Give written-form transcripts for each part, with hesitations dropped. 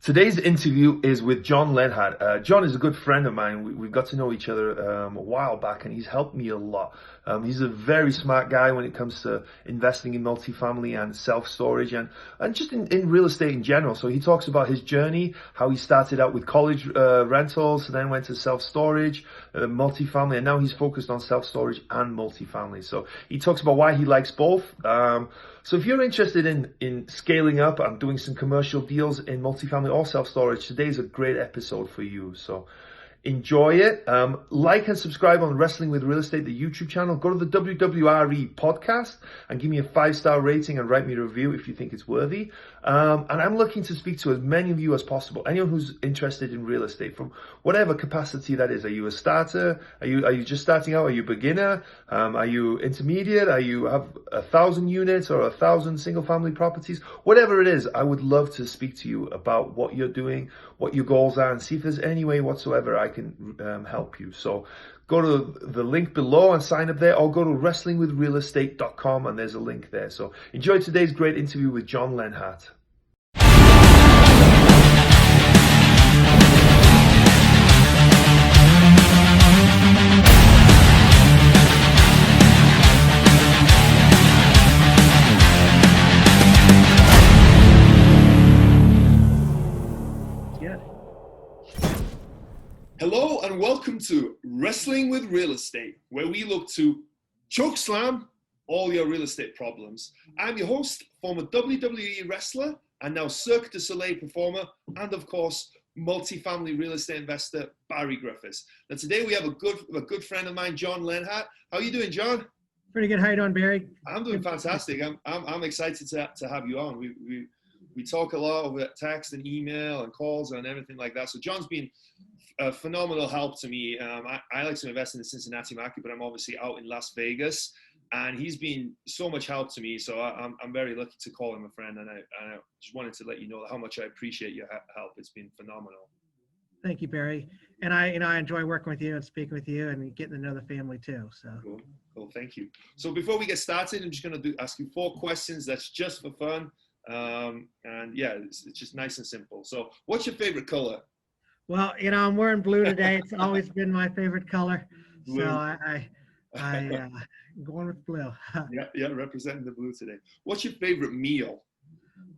Today's interview is with John Lenhnart. John is a good friend of mine. We've got to know each other a while back, and he's helped me a lot. He's a very smart guy when it comes to investing in multifamily and self-storage and just in real estate in general. So he talks about his journey, how he started out with college rentals, then went to self-storage, multifamily, and now he's focused on self-storage and multifamily. So he talks about why he likes both. So if you're interested in scaling up and doing some commercial deals in multifamily or self-storage, today's a great episode for you. So enjoy it. Like and subscribe on Wrestling with Real Estate, the YouTube channel. Go to the WWRE Podcast and give me a 5-star rating and write me a review if you think it's worthy. And I'm looking to speak to as many of you as possible. Anyone who's interested in real estate from whatever capacity that is. Are you a starter? Are you just starting out? Are you a beginner? Are you intermediate? Are you have 1,000 units or 1,000 single family properties? Whatever it is, I would love to speak to you about what you're doing, what your goals are, and see if there's any way whatsoever I can help you. So go to the link below and sign up there, or go to wrestlingwithrealestate.com and there's a link there. So enjoy today's great interview with John Lenhnart. Hello and welcome to Wrestling with Real Estate, where we look to chokeslam all your real estate problems. I'm your host, former WWE wrestler, and now Cirque du Soleil performer, and of course, multifamily real estate investor, Barri Griffiths. Now today we have a good friend of mine, John Lenhnart. How are you doing, John? Pretty good. How you doing, Barry? I'm doing fantastic. I'm excited to have you on. We talk a lot over text and email and calls and everything like that. So John's been a phenomenal help to me. I like to invest in the Cincinnati market, but I'm obviously out in Las Vegas, and he's been so much help to me. So I'm very lucky to call him a friend, and I just wanted to let you know how much I appreciate your help. It's been phenomenal. Thank you, Barry. And I enjoy working with you and speaking with you and getting to know the family too. So cool. Thank you. So before we get started, I'm just going to ask you 4 questions. That's just for fun. And yeah, it's just nice and simple. So what's your favorite color? Well, I'm wearing blue today. It's always been my favorite color. Blue. So I'm going with blue. yeah, representing the blue today. What's your favorite meal?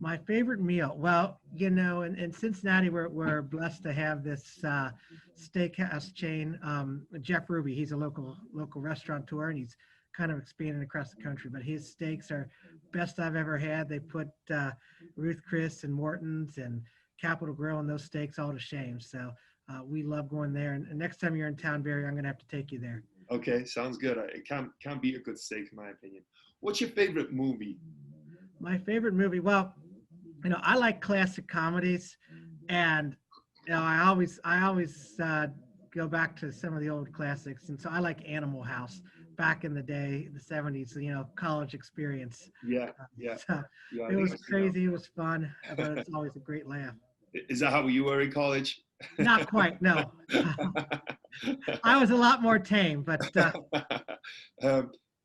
My favorite meal? Well, in Cincinnati, we're blessed to have this steakhouse chain, Jeff Ruby. He's a local restaurateur, and he's kind of expanding across the country, but his steaks are best I've ever had. They put Ruth Chris and Morton's and Capital Grill and those steaks all to shame. So we love going there. And next time you're in town, Barry, I'm going to have to take you there. Okay, sounds good. It can't beat a good steak, in my opinion. What's your favorite movie? My favorite movie? Well, I like classic comedies, and I always go back to some of the old classics. And so I like Animal House. Back in the day, the 70s, college experience. Yeah. It was crazy. It was fun, but it's always a great laugh. Is that how you were in college? Not quite, no. I was a lot more tame, but.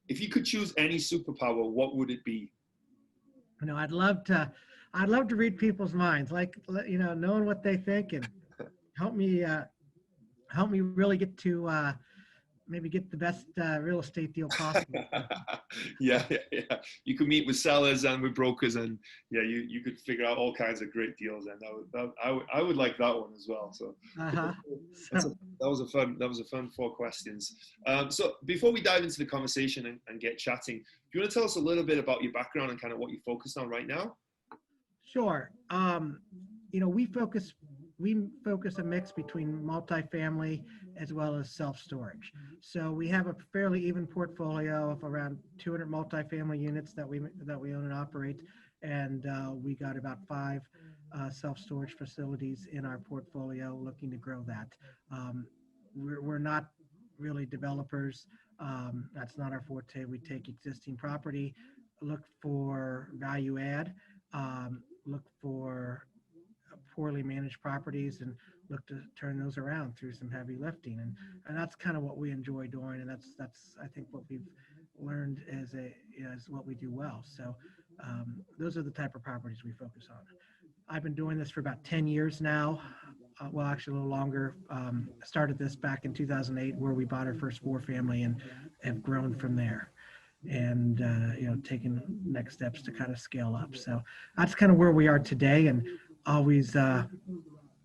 If you could choose any superpower, what would it be? I'd love to read people's minds, knowing what they think, and help me really get to maybe get the best real estate deal possible. Yeah. You could meet with sellers and with brokers, and you could figure out all kinds of great deals. And I would like that one as well. So that was a fun 4 questions. So before we dive into the conversation and get chatting, do you want to tell us a little bit about your background and kind of what you're focused on right now? Sure. We focus a mix between multifamily as well as self-storage. So we have a fairly even portfolio of around 200 multifamily units that we own and operate, and we got about 5 self-storage facilities in our portfolio, looking to grow that. We're not really developers. That's not our forte. We take existing property, look for value add, look for poorly managed properties, and look to turn those around through some heavy lifting, and that's kind of what we enjoy doing, and that's I think what we've learned as what we do well. So those are the type of properties we focus on. I've been doing this for about 10 years now. Well, actually a little longer. Started this back in 2008 where we bought our first four family and have grown from there and, taking next steps to kind of scale up. So that's kind of where we are today and always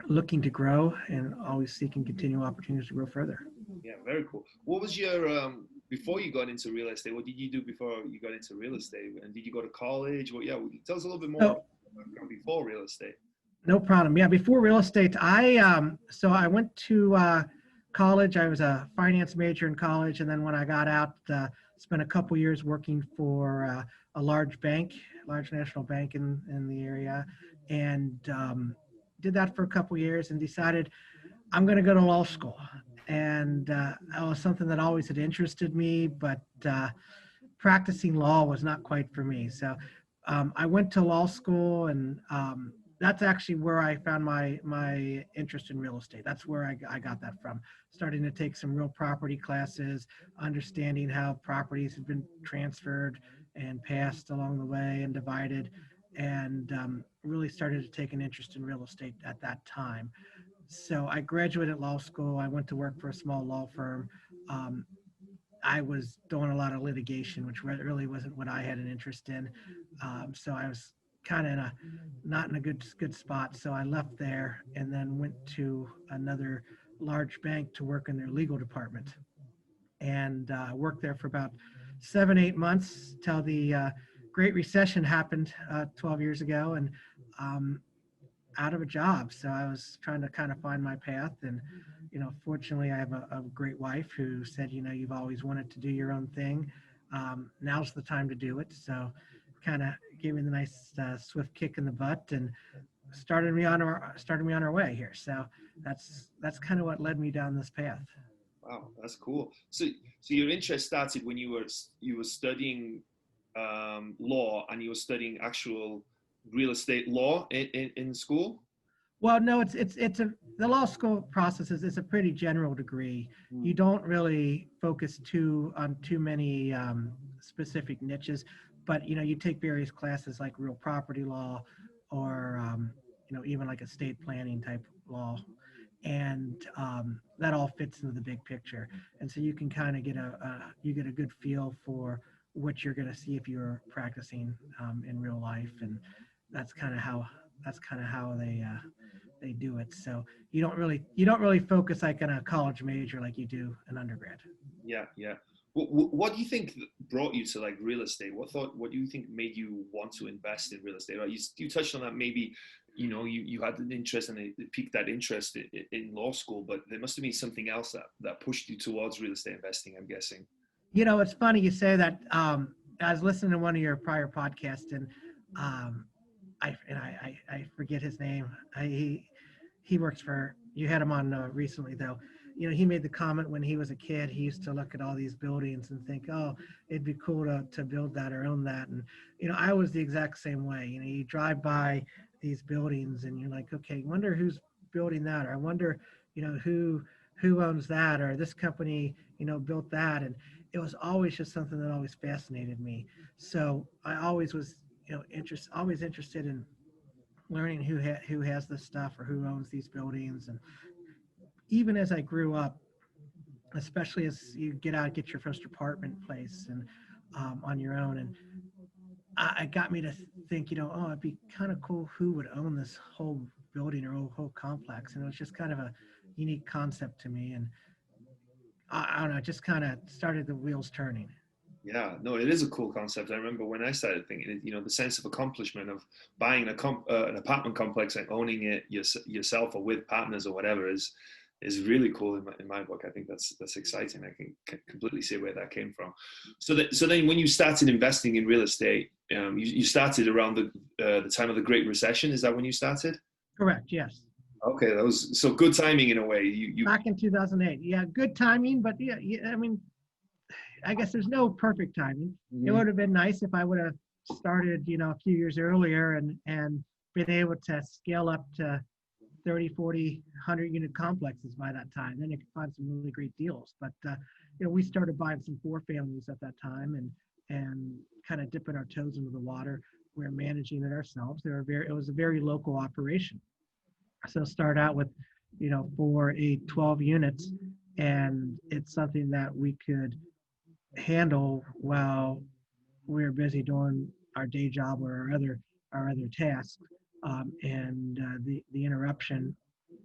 looking to grow and always seeking continual opportunities to grow further. Yeah, very cool. What was your, before you got into real estate, what did you do before you got into real estate? And did you go to college? Well, yeah, tell us a little bit more before real estate. No problem. Yeah, before real estate, I went to college. I was a finance major in college, and then when I got out, spent a couple years working for a large national bank in the area, and did that for a couple years, and decided I'm going to go to law school. And it was something that always had interested me, but practicing law was not quite for me. So I went to law school, and that's actually where I found my interest in real estate. That's where I got that from. Starting to take some real property classes, understanding how properties have been transferred and passed along the way and divided, and really started to take an interest in real estate at that time. So I graduated law school. I went to work for a small law firm. I was doing a lot of litigation, which really wasn't what I had an interest in. So I was kind of not in a good spot. So I left there and then went to another large bank to work in their legal department, and worked there for about 7-8 months till the Great Recession happened 12 years ago, and out of a job. So I was trying to kind of find my path, and fortunately I have a great wife who said, you've always wanted to do your own thing. Now's the time to do it. So kind of gave me the nice swift kick in the butt and started me on our way here. So that's kind of what led me down this path. Wow, that's cool. So your interest started when you were studying law, and you were studying actual real estate law in school? Well, no, the law school process is a pretty general degree. You don't really focus on too many specific niches, but you take various classes like real property law, or even like estate planning type law, and that all fits into the big picture. And so you can kind of get a good feel for what you're going to see if you're practicing in real life, and that's kind of how they do it. So you don't really focus like on a college major like you do an undergrad. Yeah. What do you think brought you to like real estate? What do you think made you want to invest in real estate? Right? You touched on that. Maybe you had an interest, and it piqued that interest in law school, but there must have been something else that pushed you towards real estate investing, I'm guessing. It's funny you say that. I was listening to one of your prior podcasts, and I forget his name. He works for, you had him on recently though. He made the comment when he was a kid, he used to look at all these buildings and think, oh, it'd be cool to build that or own that. And, I was the exact same way. You drive by these buildings and you're like, okay, wonder who's building that, or I wonder, who owns that, or this company, built that. And it was always just something that always fascinated me. So I always was, always interested in learning who has this stuff or who owns these buildings. And even as I grew up, especially as you get your first apartment place and on your own, and it got me to think, it'd be kind of cool who would own this whole building or whole complex. And it was just kind of a unique concept to me. And I don't know, it just kind of started the wheels turning. Yeah, no, it is a cool concept. I remember when I started thinking, the sense of accomplishment of buying an apartment complex and owning it yourself or with partners or whatever is really cool in my book. I think that's exciting. I can completely see where that came from. So then when you started investing in real estate, you started around the time of the Great Recession. Is that when you started? Correct. Yes. Okay, that was so good timing in a way. You back in 2008. Yeah, good timing, but yeah, I mean, I guess there's no perfect timing. Mm-hmm. It would have been nice if I would have started, a few years earlier and been able to scale up to 30, 40, 100 unit complexes by that time. Then you could find some really great deals. But, we started buying some 4 families at that time and kind of dipping our toes into the water. we're managing it ourselves. It was a very local operation. So start out with, for 12 units, and it's something that we could handle while we're busy doing our day job or our other tasks. The interruption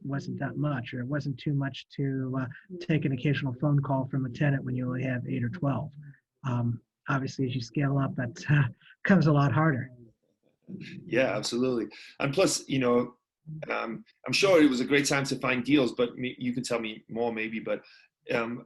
wasn't that much, or it wasn't too much to take an occasional phone call from a tenant when you only have 8 or 12. Obviously, as you scale up, that comes a lot harder. Yeah, absolutely. And plus, I'm sure it was a great time to find deals, but you can tell me more maybe, but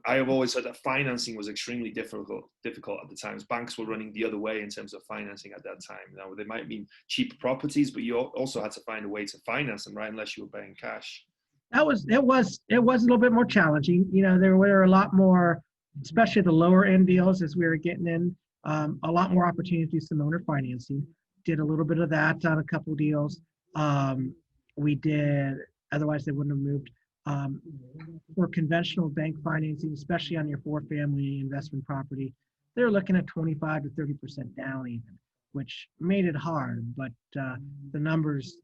I have always said that financing was extremely difficult at the time. Banks were running the other way in terms of financing at that time. Now, they might mean cheaper properties, but you also had to find a way to finance them, right? Unless you were paying cash. It was a little bit more challenging. There were a lot more, especially the lower end deals as we were getting in, a lot more opportunity to do some owner financing. Did a little bit of that on a couple deals. We did, otherwise they wouldn't have moved. For conventional bank financing, especially on your 4-family investment property, they're looking at 25 to 30% down even, which made it hard, but the numbers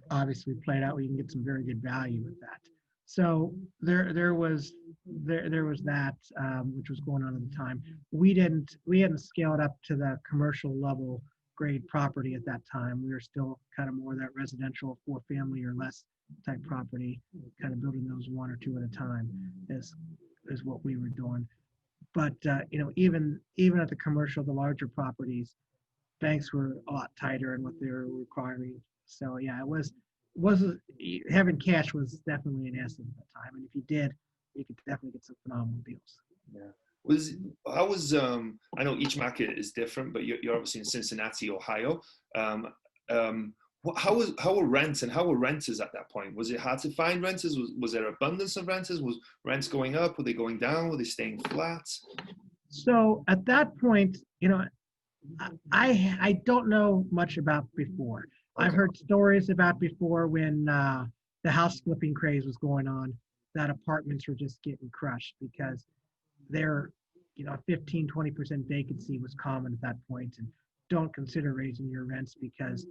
obviously played out where you can get some very good value with that. So there was that, which was going on at the time. We hadn't scaled up to the commercial level grade property at that time. We were still kind of more that residential 4-family or less type property, kind of building those 1 or 2 at a time is what we were doing. But even at the commercial, the larger properties, banks were a lot tighter in what they were requiring. So yeah, it was having cash was definitely an asset at the time, and if you did, you could definitely get some phenomenal deals. Yeah. I know each market is different, but you're obviously in Cincinnati, Ohio. How were rents and how were renters at that point? Was it hard to find renters? Was there abundance of renters? Was rents going up? Were they going down? Were they staying flat? So at that point, I don't know much about before. Okay. I've heard stories about before when the house flipping craze was going on, that apartments were just getting crushed because they're, 15, 20% vacancy was common at that point, and don't consider raising your rents because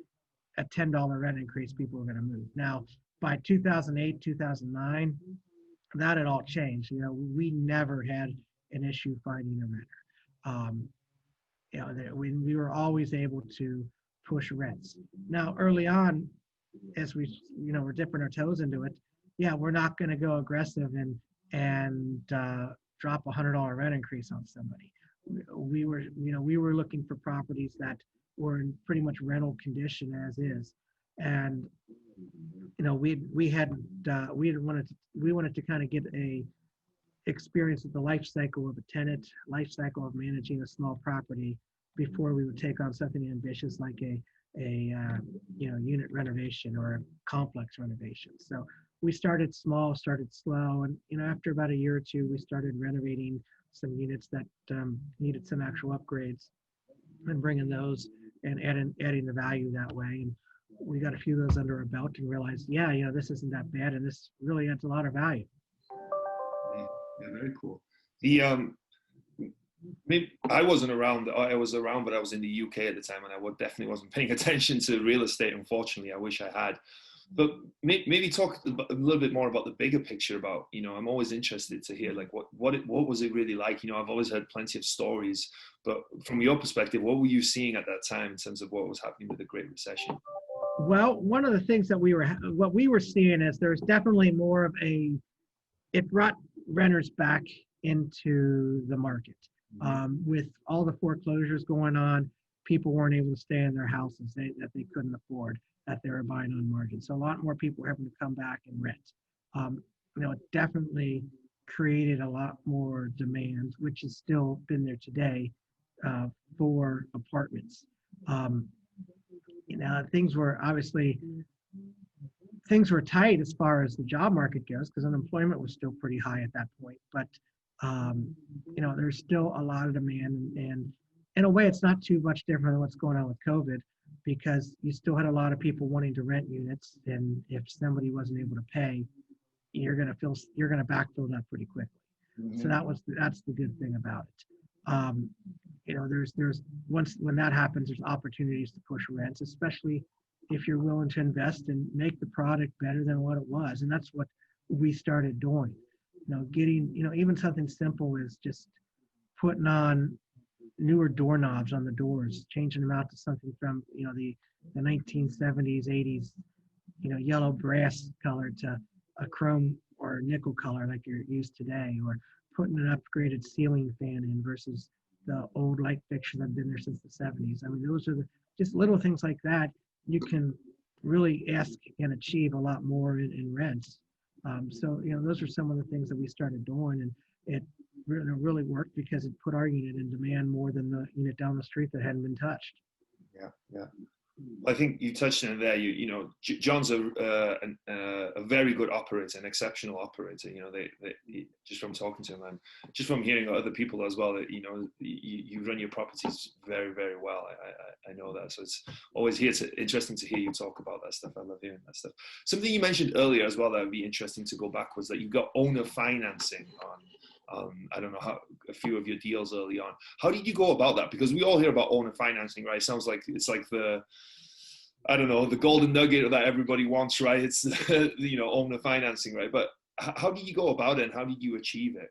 a $10 rent increase, people are going to move. Now, by 2008, 2009, that had all changed. We never had an issue finding a renter. We were always able to push rents. Now, early on, as we're dipping our toes into it, yeah, we're not going to go aggressive and drop $100 rent increase on somebody. We were looking for properties that were in pretty much rental condition as is, and we wanted to kind of get a experience of the life cycle of a tenant, life cycle of managing a small property before we would take on something ambitious like a unit renovation or a complex renovation. So we started small, started slow, and after about a year or two, we started renovating some units that needed some actual upgrades and bringing those and adding the value that way. And we got a few of those under our belt and realized, this isn't that bad, and this really adds a lot of value. Yeah, very cool. Maybe I wasn't around. I was around, but I was in the UK at the time, and I definitely wasn't paying attention to real estate. Unfortunately, I wish I had. But maybe talk a little bit more about the bigger picture. About I'm always interested to hear like what was it really like. I've always heard plenty of stories, but from your perspective, what were you seeing at that time in terms of what was happening with the Great Recession? Well, one of the things that we were seeing is there's definitely more of it brought renters back into the market. With all the foreclosures going on, people weren't able to stay in their houses that they couldn't afford, that they were buying on margin. So a lot more people were having to come back and rent. It definitely created a lot more demand, which has still been there today for apartments. Things were tight as far as the job market goes because unemployment was still pretty high at that point. But there's still a lot of demand, and in a way, it's not too much different than what's going on with COVID, because you still had a lot of people wanting to rent units, and if somebody wasn't able to pay, you're going to backfill that pretty quickly. Mm-hmm. So that's the good thing about it. there's once when that happens, there's opportunities to push rents, especially if you're willing to invest and make the product better than what it was. And that's what we started doing. Getting, even something simple is just putting on newer doorknobs on the doors, changing them out to something from, the 1970s, 80s, yellow brass color to a chrome or nickel color like you're used today, or putting an upgraded ceiling fan in versus the old light fixture that have been there since the 70s. I mean, those are just little things like that. You can really ask and achieve a lot more in rents. So, those are some of the things that we started doing, and it really worked because it put our unit in demand more than the unit down the street that hadn't been touched. Yeah. I think you touched on it there. John's a very good operator, an exceptional operator. Just from talking to him and just from hearing other people as well, that you run your properties very, very well. I know that, so it's always interesting to hear you talk about that stuff. I love hearing that stuff. Something you mentioned earlier as well that would be interesting to go back was that you've got owner financing on. I don't know, a few of your deals early on. How did you go about that? Because we all hear about owner financing, right? It sounds like it's like the golden nugget that everybody wants, right? It's owner financing, right? But how did you go about it, and how did you achieve it?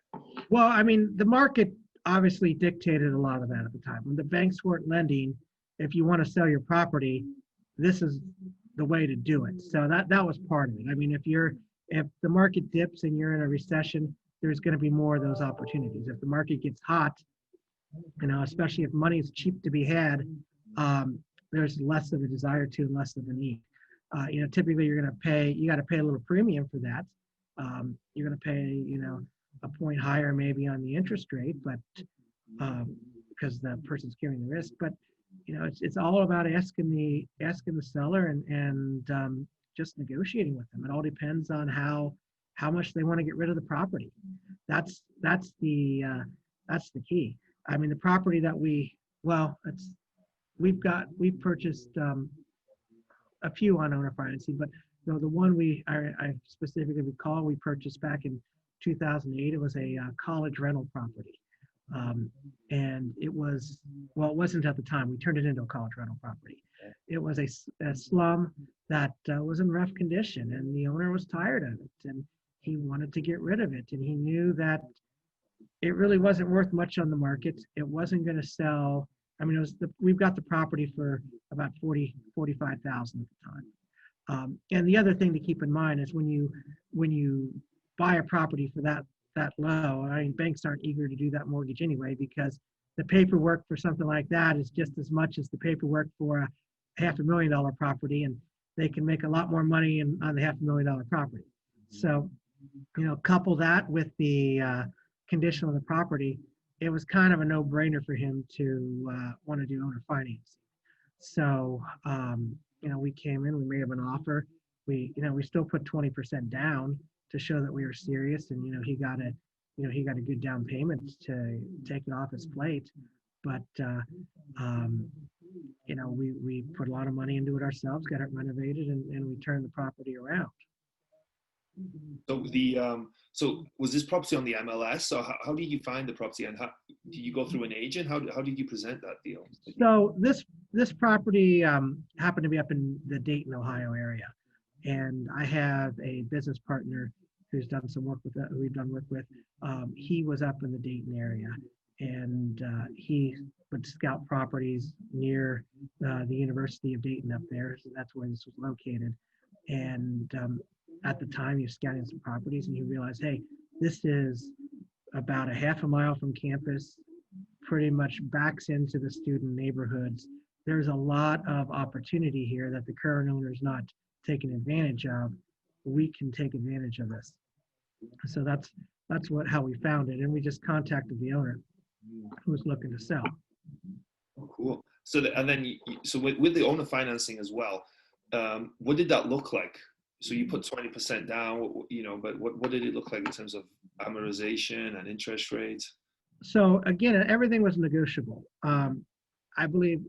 Well, I mean, the market obviously dictated a lot of that at the time. When the banks weren't lending, if you want to sell your property, this is the way to do it. So that was part of it. I mean, if the market dips and you're in a recession, there's going to be more of those opportunities. If the market gets hot, especially if money is cheap to be had, there's less of a desire to and less of a need. Typically you got to pay a little premium for that. You're going to pay, a point higher maybe on the interest rate, but because the person's carrying the risk. But it's all about asking the seller and just negotiating with them. It all depends on how much they want to get rid of the property. That's the key. I mean, the property that we've purchased a few on owner financing, but the one I specifically recall we purchased back in 2008. It was a college rental property, and it wasn't at the time. We turned it into a college rental property. It was a slum that was in rough condition, and the owner was tired of it, and he wanted to get rid of it, and he knew that it really wasn't worth much on the market. It wasn't going to sell. I mean, we've got the property for about $45,000 at the time. And the other thing to keep in mind is when you buy a property for that low, I mean, banks aren't eager to do that mortgage anyway, because the paperwork for something like that is just as much as the paperwork for a $500,000 property, and they can make a lot more money on the $500,000 property. So, couple that with the condition of the property, it was kind of a no-brainer for him to want to do owner financing. So, we came in, we made him an offer. We still put 20% down to show that we were serious, and he got a good down payment to take it off his plate. But we put a lot of money into it ourselves, got it renovated, and we turned the property around. So was this property on the MLS? So how did you find the property, and how did you go through an agent? How did you present that deal? So this property happened to be up in the Dayton, Ohio area, and I have a business partner who's done some work with that. We've done work with. He was up in the Dayton area, and he would scout properties near the University of Dayton up there. So that's where this was located, and at the time, he was scouting some properties, and he realized, hey, this is about a half a mile from campus, pretty much backs into the student neighborhoods. There's a lot of opportunity here that the current owner is not taking advantage of. We can take advantage of this. So that's how we found it, and we just contacted the owner who was looking to sell. Oh, cool. So with the owner financing as well, what did that look like? So you put 20% down, but what did it look like in terms of amortization and interest rates? So again, everything was negotiable. I believe,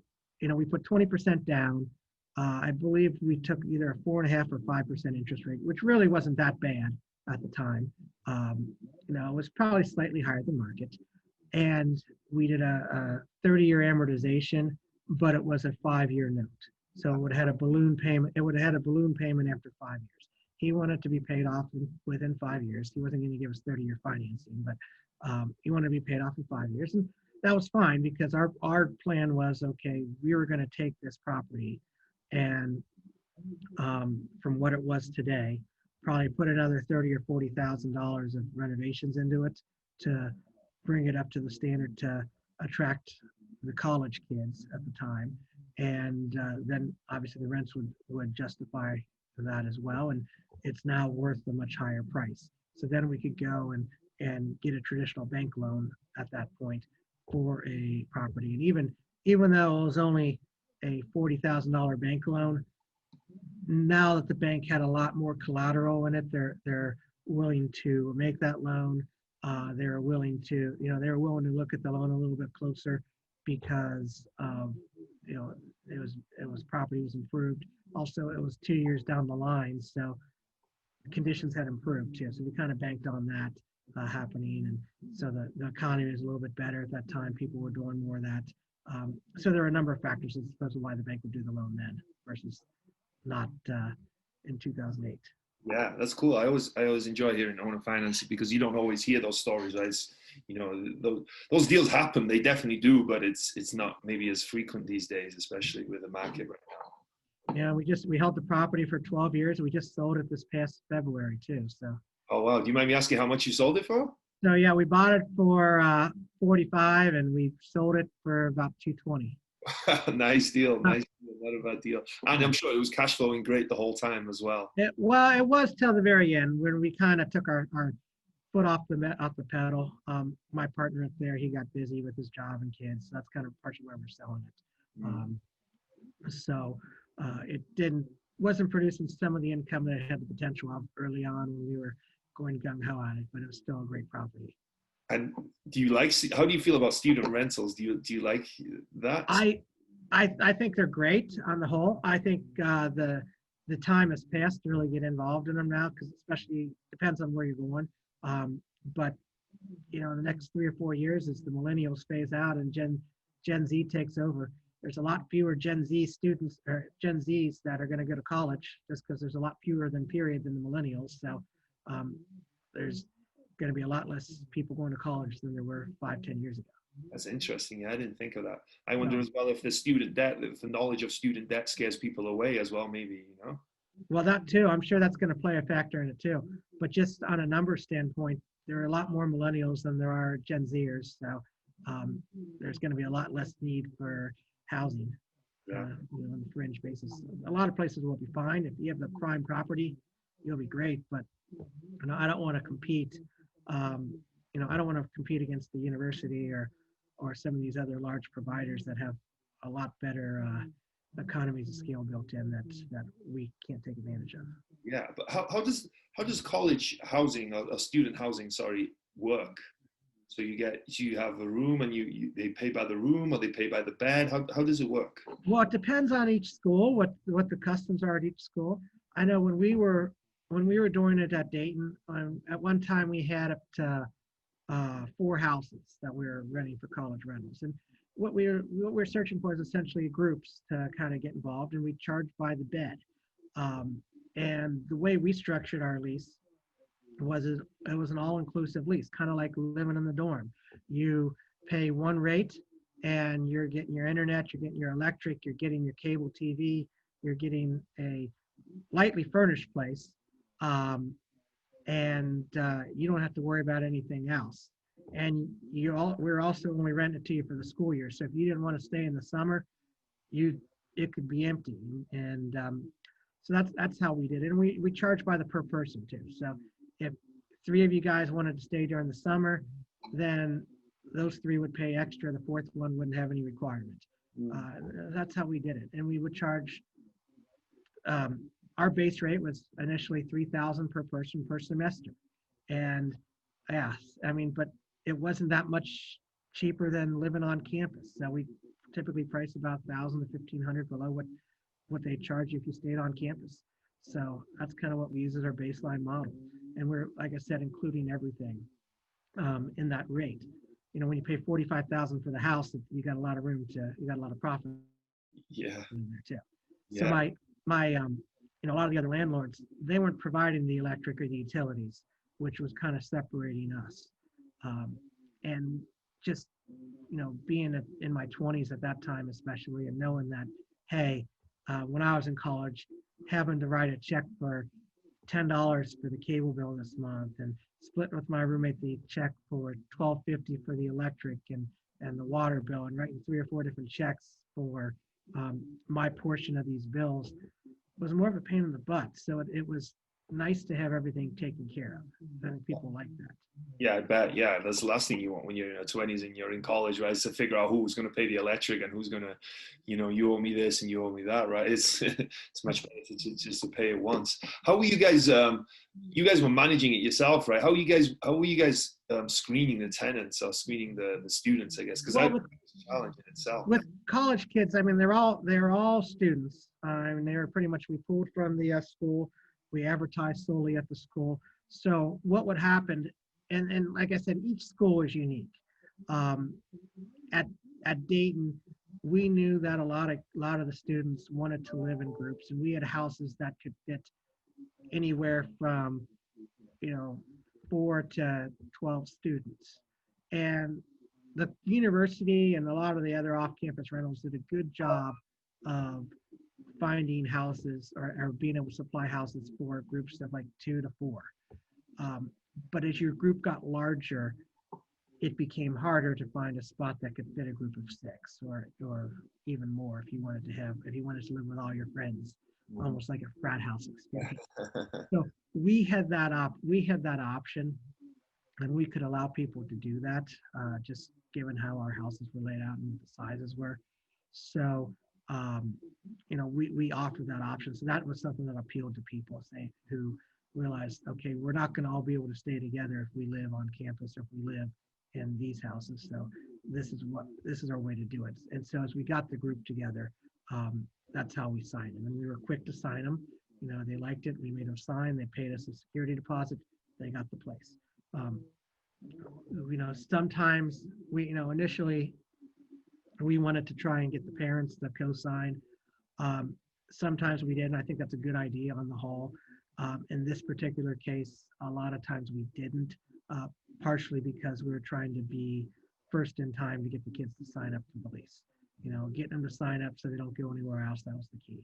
we put 20% down. I believe we took either a 4.5% or 5% interest rate, which really wasn't that bad at the time. It was probably slightly higher than market. and we did a 30-year amortization, but it was a 5-year note. So it would have had a balloon payment. It would have had a balloon payment after 5 years. He wanted to be paid off within 5 years. He wasn't going to give us 30-year financing, but he wanted to be paid off in 5 years. And that was fine because our plan was, okay, we were going to take this property and from what it was today, probably put another $30,000 or $40,000 of renovations into it to bring it up to the standard to attract the college kids at the time. And then obviously the rents would justify that as well. And it's now worth a much higher price. So then we could go and get a traditional bank loan at that point for a property. And even though it was only a $40,000 bank loan, now that the bank had a lot more collateral in it, they're willing to make that loan. They're willing to, they were willing to look at the loan a little bit closer because it was property was improved. Also, it was 2 years down the line, so conditions had improved too. So we kind of banked on that happening, and so the economy was a little bit better at that time. People were doing more of that. So there were a number of factors as to why the bank would do the loan then versus not in 2008. Yeah, that's cool. I always enjoy hearing owner financing because you don't always hear those stories, right? Those deals happen, they definitely do, but it's not maybe as frequent these days, especially with the market right now. Yeah, we held the property for 12 years. And we just sold it this past February too. So. Oh wow! Do you mind me asking how much you sold it for? So yeah, we bought it for 45, and we sold it for about 220. Nice deal, nice deal, not a bad deal. And I'm sure it was cash flowing great the whole time as well. It was till the very end when we kind of took our foot off the pedal. My partner up there, he got busy with his job and kids, so that's kind of partially why we're selling it. So it wasn't producing some of the income that it had the potential of early on when we were going gung-ho at it, but it was still a great property. And how do you feel about student rentals? Do you like that? I think they're great on the whole. I think the time has passed to really get involved in them now, because especially depends on where you're going. But in the next 3 or 4 years, as the millennials phase out and Gen Z takes over, there's a lot fewer Gen Z students or Gen Zs that are going to go to college just because there's a lot fewer than the millennials. So there's going to be a lot less people going to college than there were 5-10 years ago. That's interesting. I didn't think of that. I wonder as well if the knowledge of student debt scares people away as well, maybe, Well, that too. I'm sure that's going to play a factor in it too. But just on a number standpoint, there are a lot more millennials than there are Gen Zers. So there's going to be a lot less need for housing on the fringe basis. A lot of places will be fine. If you have the prime property, you'll be great. But I don't want to compete. I don't want to compete against the university or some of these other large providers that have a lot better economies of scale built in that we can't take advantage of. Yeah, but how does college housing or student housing, work? So you have a room and they pay by the room or they pay by the bed. How does it work? Well, it depends on each school, what the customs are at each school. I know when we were doing it at Dayton, at one time we had up to 4 houses that we were renting for college rentals. And what we're searching for is essentially groups to kind of get involved, and we charge by the bed. And the way we structured our lease was an all-inclusive lease, kind of like living in the dorm. You pay one rate, and you're getting your internet, you're getting your electric, you're getting your cable TV, you're getting a lightly furnished place, and you don't have to worry about anything else. And we're also only renting it to you for the school year. So if you didn't want to stay in the summer, it could be empty. And so that's how we did it. And we charge by the per person too. So if 3 of you guys wanted to stay during the summer, then those 3 would pay extra. The 4th one wouldn't have any requirement. That's how we did it. And we would charge. Our base rate was initially $3,000 per person per semester, and but it wasn't that much cheaper than living on campus. So we typically price about $1,000 to $1,500 below what they charge you if you stayed on campus. So that's kind of what we use as our baseline model, and we're, like I said, including everything in that rate. when you pay 45,000 for the house, you got a lot of you got a lot of profit Yeah. in there too. So Yeah. a lot of the other landlords, they weren't providing the electric or the utilities, which was kind of separating us. And just, being in my 20s at that time, especially, and knowing that, hey, when I was in college, having to write a check for $10 for the cable bill this month, and splitting with my roommate the check for $12.50 for the electric and the water bill, and writing 3 or 4 different checks for my portion of these bills was more of a pain in the butt. So it was nice to have everything taken care of. I think people like that. Yeah, I bet. Yeah, that's the last thing you want when you're in your 20s and you're in college, right? Is to figure out who's going to pay the electric and who's going to, you owe me this and you owe me that, right? It's much better just to pay it once. How were you guys? You guys were managing it yourself, right? How were you guys screening the tenants or screening the students? I guess because it's a challenge in itself. With college kids, I mean, they're all students. They were pretty much, we pulled from the school. We advertised solely at the school. So what would happen? And like I said, each school is unique. At Dayton, we knew that a lot of the students wanted to live in groups, and we had houses that could fit anywhere from 4 to 12 students. And the university and a lot of the other off-campus rentals did a good job of finding houses or being able to supply houses for groups of like 2 to 4. But as your group got larger, it became harder to find a spot that could fit a group of 6 or even more if you wanted to live with all your friends, almost like a frat house experience. So we had that option, and we could allow people to do that, just given how our houses were laid out and the sizes were. So we offered that option. So that was something that appealed to people, who realized, okay, we're not going to all be able to stay together if we live on campus or if we live in these houses. So this is our way to do it. And so as we got the group together, that's how we signed them. And we were quick to sign them. They liked it. We made them sign. They paid us a security deposit. They got the place. Sometimes initially we wanted to try and get the parents to co-sign. Sometimes we didn't. I think that's a good idea on the whole. In this particular case, a lot of times we didn't, partially because we were trying to be first in time to get the kids to sign up for the lease. Getting them to sign up so they don't go anywhere else, that was the key.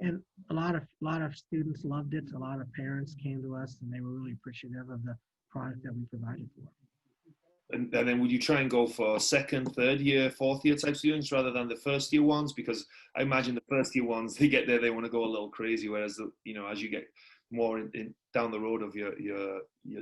And a lot of students loved it. A lot of parents came to us and they were really appreciative of the product that we provided for them. And then would you try and go for second, third year, fourth year type students rather than the first year ones? Because I imagine the first year ones, they get there, they want to go a little crazy. Whereas, as you get more in down the road of your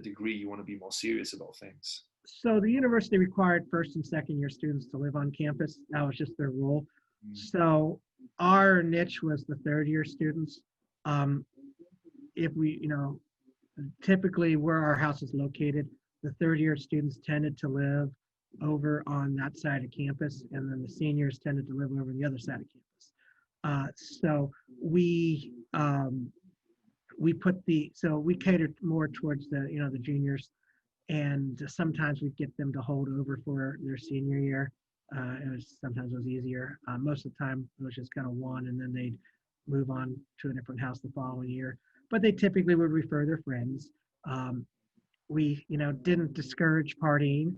degree, you want to be more serious about things. So the university required first and second year students to live on campus. That was just their rule. So our niche was the third year students. If we, typically where our house is located, the third year students tended to live over on that side of campus, and then the seniors tended to live over on the other side of campus. So we catered more towards the juniors, and sometimes we'd get them to hold over for their senior year. Sometimes it was easier. Most of the time it was just kind of one, and then they'd move on to a different house the following year. But they typically would refer their friends. We didn't discourage partying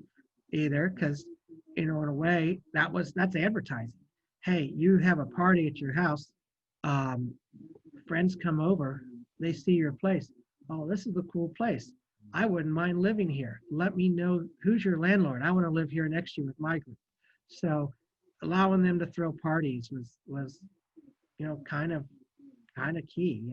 either, because in a way that's advertising. Hey, you have a party at your house. Friends come over, they see your place. Oh, this is a cool place. I wouldn't mind living here. Let me know who's your landlord. I want to live here next year with my group. So allowing them to throw parties was kind of key.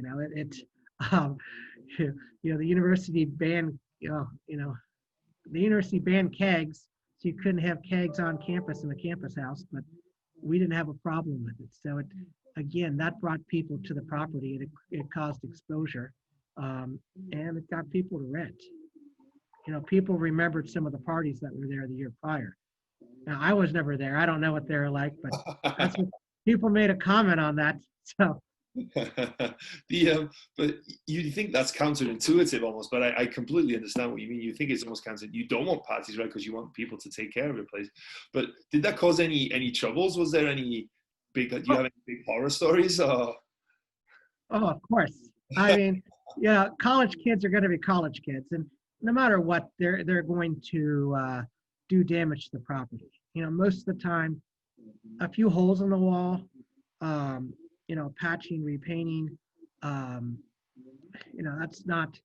The university banned the university banned kegs, so you couldn't have kegs on campus in a campus house, but we didn't have a problem with it. So that brought people to the property. It caused exposure, and it got people to rent. People remembered some of the parties that were there the year prior. Now, I was never there. I don't know what they were like, but that's what people made a comment on that. So But you think that's counterintuitive almost, but I completely understand what you mean. You think it's almost counter. You don't want parties, right? Because you want people to take care of your place. But did that cause any troubles? Was there any big? Do you have any big horror stories? Or Oh, of course. I mean, yeah, college kids are going to be college kids, and no matter what, they're going to do damage to the property. Most of the time, a few holes in the wall, um, patching, repainting. Um, that's not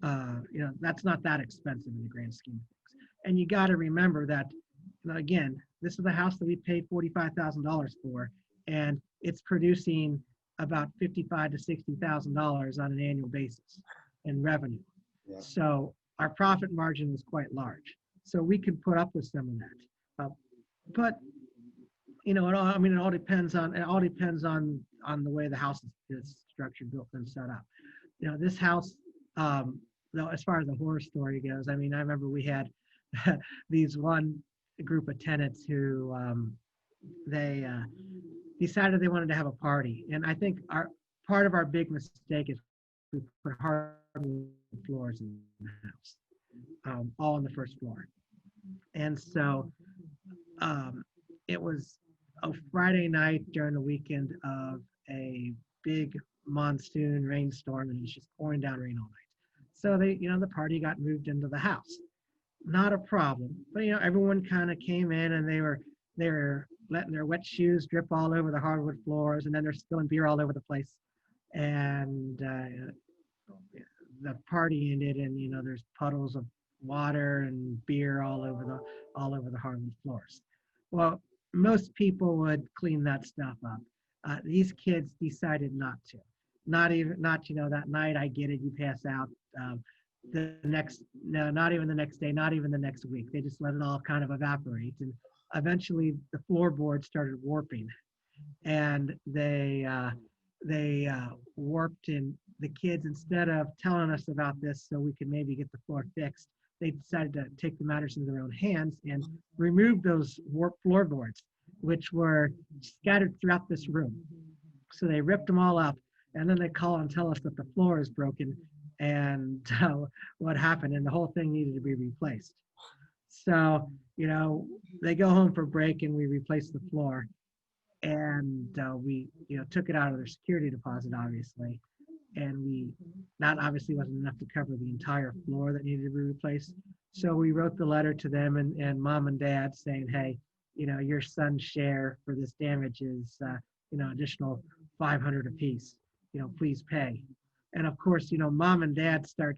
that expensive in the grand scheme of things. And you got to remember that, again, this is the house that we paid $45,000 for, and it's producing about $55,000 to $60,000 on an annual basis in revenue. yeah. So our profit margin was quite large. So we could put up with some of that. But it all depends on the way the house is structured, built, and set up. This house, as far as the horror story goes, I mean, I remember we had these one group of tenants who they decided they wanted to have a party, and I think part of our big mistake is we put hardwood floors in the house, all on the first floor, and so it was a Friday night during the weekend of a big monsoon rainstorm, and it was just pouring down rain all night. So the party got moved into the house. Not a problem, but everyone kind of came in, and they were letting their wet shoes drip all over the hardwood floors, and then they're spilling beer all over the place. And the party ended, and there's puddles of water and beer all over the hardwood floors. Well, most people would clean that stuff up. These kids decided not to. Not that night. I get it. You pass out. Not even the next day. Not even the next week. They just let it all kind of evaporate, and eventually the floorboards started warping, and they warped. And the kids, instead of telling us about this so we could maybe get the floor fixed, they decided to take the matters into their own hands and remove those warped floorboards, which were scattered throughout this room. So they ripped them all up, and then they call and tell us that the floor is broken and what happened, and the whole thing needed to be replaced. So, they go home for break, and we replace the floor, and we, took it out of their security deposit, obviously, and that obviously wasn't enough to cover the entire floor that needed to be replaced. So we wrote the letter to them and mom and dad saying, hey, your son's share for this damage is, additional $500 apiece, please pay. And of course, mom and dad start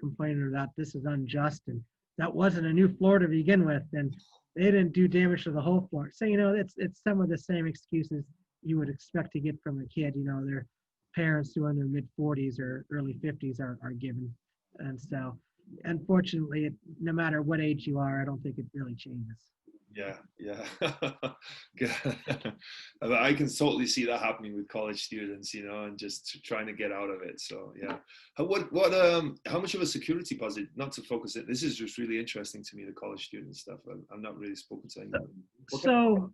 complaining about this is unjust, and that wasn't a new floor to begin with, and they didn't do damage to the whole floor. So, it's some of the same excuses you would expect to get from a kid. Their parents who are in their mid 40s or early 50s are given. And so, unfortunately, no matter what age you are, I don't think it really changes. Yeah. I can totally see that happening with college students, and just trying to get out of it. So yeah. How much of a security deposit, not to focus it, this is just really interesting to me, the college student stuff. I'm not really spoken to anyone. So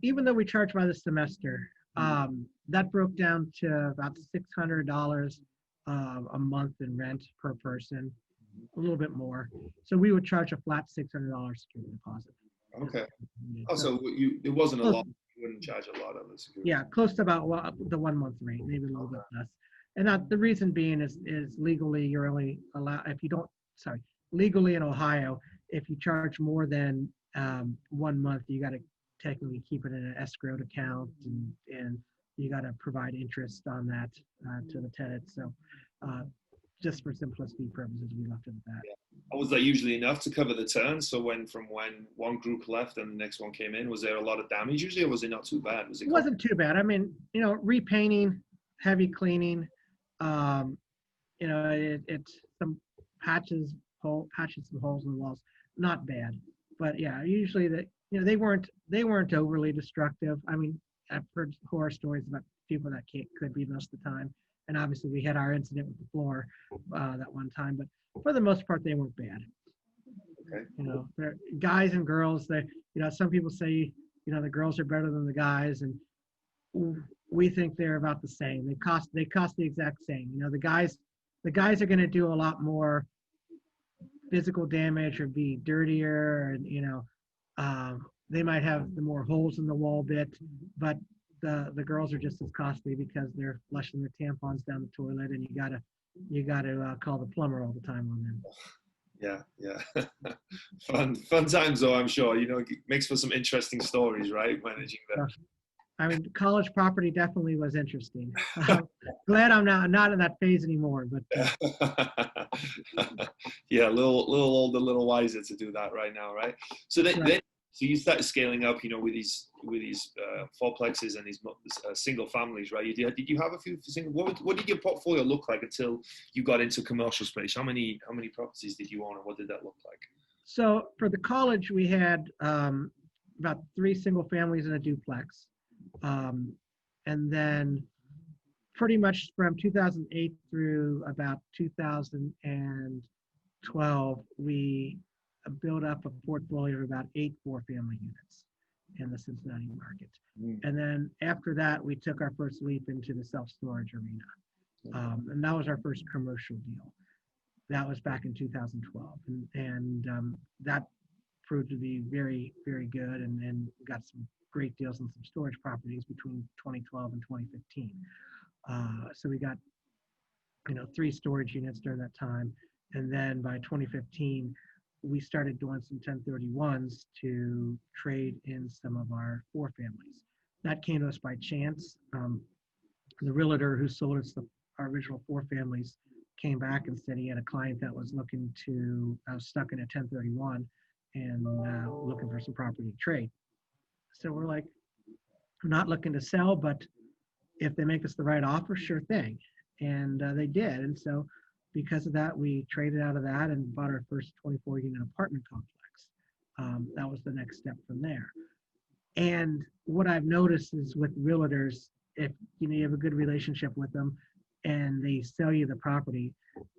even though we charge by the semester, that broke down to about $600 a month in rent per person, a little bit more. So we would charge a flat $600 security deposit. Okay. So it wasn't a lot. You wouldn't charge a lot of the security. Yeah, close to about the 1 month rate, maybe a little bit less. And the reason being is legally you're only allowed, legally in Ohio, if you charge more than 1 month, you got to technically keep it in an escrowed account, and you got to provide interest on that to the tenant. So just for simplicity purposes, we left it at that. Yeah. Was that usually enough to cover the turn? So when one group left and the next one came in, was there a lot of damage usually, or was it not too bad? It wasn't too bad. I mean, repainting, heavy cleaning, it's some patches some holes in the walls, not bad. But yeah, usually they weren't overly destructive. I mean, I've heard horror stories about people that could be most of the time. And obviously we had our incident with the floor that one time, but for the most part, they weren't bad. Okay. They're guys and girls. Some people say, the girls are better than the guys. And we think they're about the same. They cost the exact same. The guys are going to do a lot more physical damage or be dirtier, and they might have the more holes in the wall bit, but the girls are just as costly because they're flushing their tampons down the toilet, and you gotta call the plumber all the time on them. Yeah. Fun times though, I'm sure. It makes for some interesting stories, right? Managing them. I mean, college property definitely was interesting. Glad I'm not in that phase anymore. But yeah, a little older, a little wiser to do that right now, right? So so you started scaling up, with these fourplexes and these single families, right? Did you have a few single? What did your portfolio look like until you got into commercial space? How many properties did you own, and what did that look like? So for the college, we had about 3 single families and a duplex. And then pretty much from 2008 through about 2012, we built up a portfolio of about 8 4-family units in the Cincinnati market. And then after that, we took our first leap into the self-storage arena. And that was our first commercial deal. That was back in 2012. And that proved to be very, very good, and got some great deals on some storage properties between 2012 and 2015. So we got 3 storage units during that time, and then by 2015 we started doing some 1031s to trade in some of our 4 families. That came to us by chance. The realtor who sold us our original 4 families came back and said he had a client that was stuck in a 1031 and looking for some property to trade. So we're like, I'm not looking to sell, but if they make us the right offer, sure thing. And they did. And so because of that, we traded out of that and bought our first 24-unit apartment complex. That was the next step from there. And what I've noticed is with realtors, if you have a good relationship with them and they sell you the property,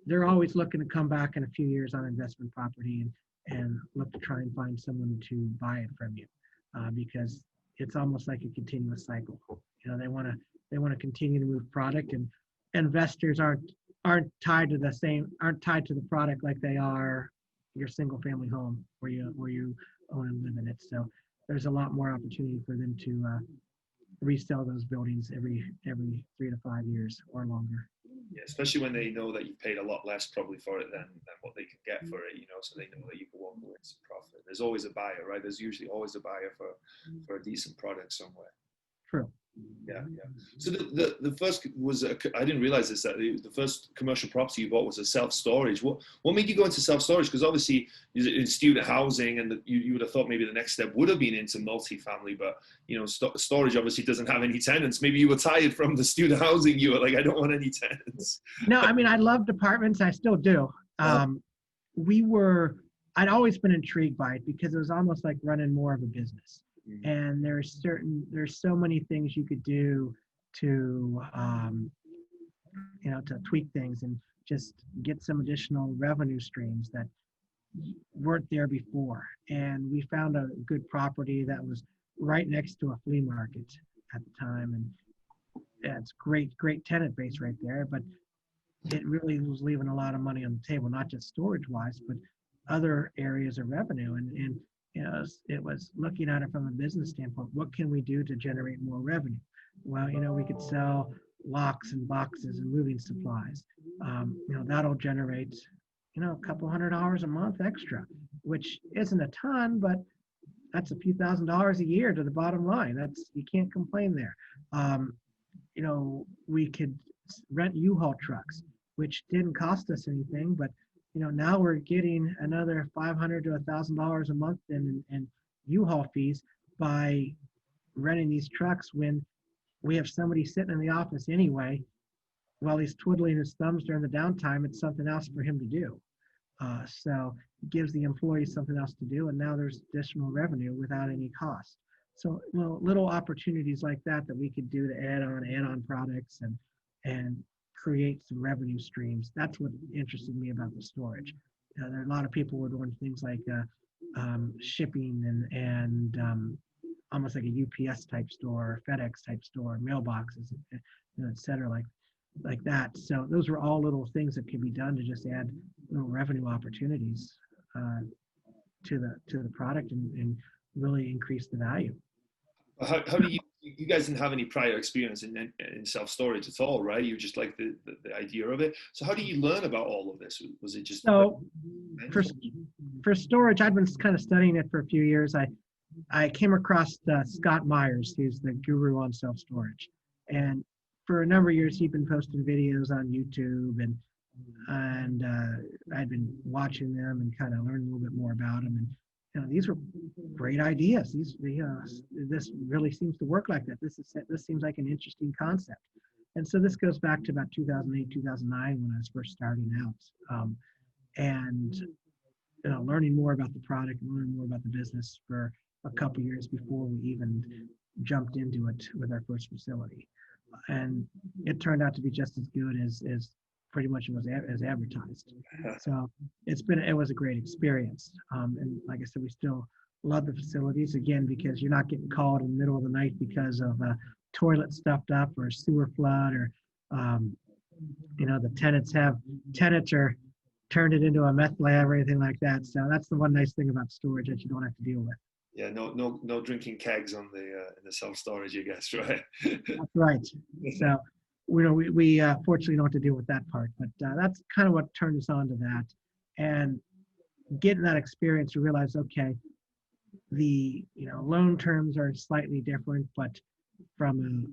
they're always looking to come back in a few years on investment property and look to try and find someone to buy it from you. Because it's almost like a continuous cycle. They want to continue to move product, and investors aren't tied to the product like they are your single family home where you own and live in it. So there's a lot more opportunity for them to resell those buildings every 3 to 5 years or longer. Yeah, especially when they know that you paid a lot less probably for it than what they can get for it, so they know that you can walk away with some profit. There's always a buyer, right? There's usually always a buyer for a decent product somewhere. True. Yeah. So the first was, I didn't realize this, that the first commercial property you bought was a self-storage. What made you go into self-storage? Because obviously in student housing, and you would have thought maybe the next step would have been into multifamily, but storage obviously doesn't have any tenants. Maybe you were tired from the student housing. You were like, I don't want any tenants. No, I mean, I loved apartments. I still do. I'd always been intrigued by it because it was almost like running more of a business. And there's so many things you could do to tweak things and just get some additional revenue streams that weren't there before. And we found a good property that was right next to a flea market at the time, and it's great tenant base right there, but it really was leaving a lot of money on the table, not just storage wise, but other areas of revenue. And it was looking at it from a business standpoint. What can we do to generate more revenue? Well, we could sell locks and boxes and moving supplies. That'll generate, a couple $100 a month extra, which isn't a ton, but that's a few $1,000s a year to the bottom line. You can't complain there. We could rent U-Haul trucks, which didn't cost us anything, but now we're getting another $500 to $1,000 a month in U-Haul fees by renting these trucks when we have somebody sitting in the office anyway. While he's twiddling his thumbs during the downtime, it's something else for him to do. So it gives the employees something else to do, and now there's additional revenue without any cost. So little opportunities like that we could do to add on products and create some revenue streams. That's what interested me about the storage. There are a lot of people who are doing things like shipping and almost like a UPS type store, FedEx type store, mailboxes, et cetera, like that. So those were all little things that could be done to just add little revenue opportunities to the product and really increase the value. How do you guys didn't have any prior experience in self-storage at all, right? You just like the idea of it. So how do you learn about all of this? Was it just so for storage? I've been kind of studying it for a few years. I came across Scott Myers, who's the guru on self-storage, and for a number of years he'd been posting videos on YouTube, and I'd been watching them and kind of learning a little bit more about them. And these were great ideas. This really seems to work like that. This seems like an interesting concept. And so this goes back to about 2008, 2009 when I was first starting out, and learning more about the product and learning more about the business for a couple of years before we even jumped into it with our first facility. And it turned out to be just as good as pretty much was as advertised. So it was a great experience. And like I said, we still love the facilities, again, because you're not getting called in the middle of the night because of a toilet stuffed up or a sewer flood, or the tenants are turned it into a meth lab or anything like that. So that's the one nice thing about storage that you don't have to deal with. Yeah, no drinking kegs on in the self-storage, I guess, right? That's right. So we fortunately don't have to deal with that part, but that's kind of what turned us on to that. And getting that experience, you realize, okay, the loan terms are slightly different, but from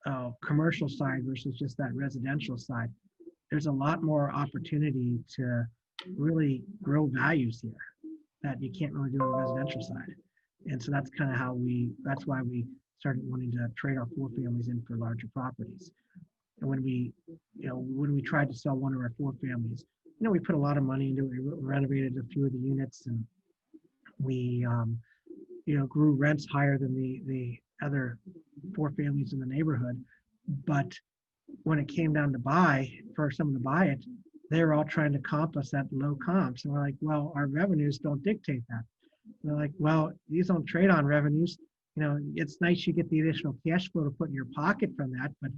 a commercial side versus just that residential side, there's a lot more opportunity to really grow values here that you can't really do on the residential side. And so that's kind of that's why we started wanting to trade our 4 families in for larger properties. And when we tried to sell one of our 4 families, we put a lot of money into it. We renovated a few of the units, and we, grew rents higher than the other 4 families in the neighborhood. But when it came down to for someone to buy it, they were all trying to comp us at low comps. And we're like, well, our revenues don't dictate that. And they're like, well, these don't trade on revenues. It's nice you get the additional cash flow to put in your pocket from that, but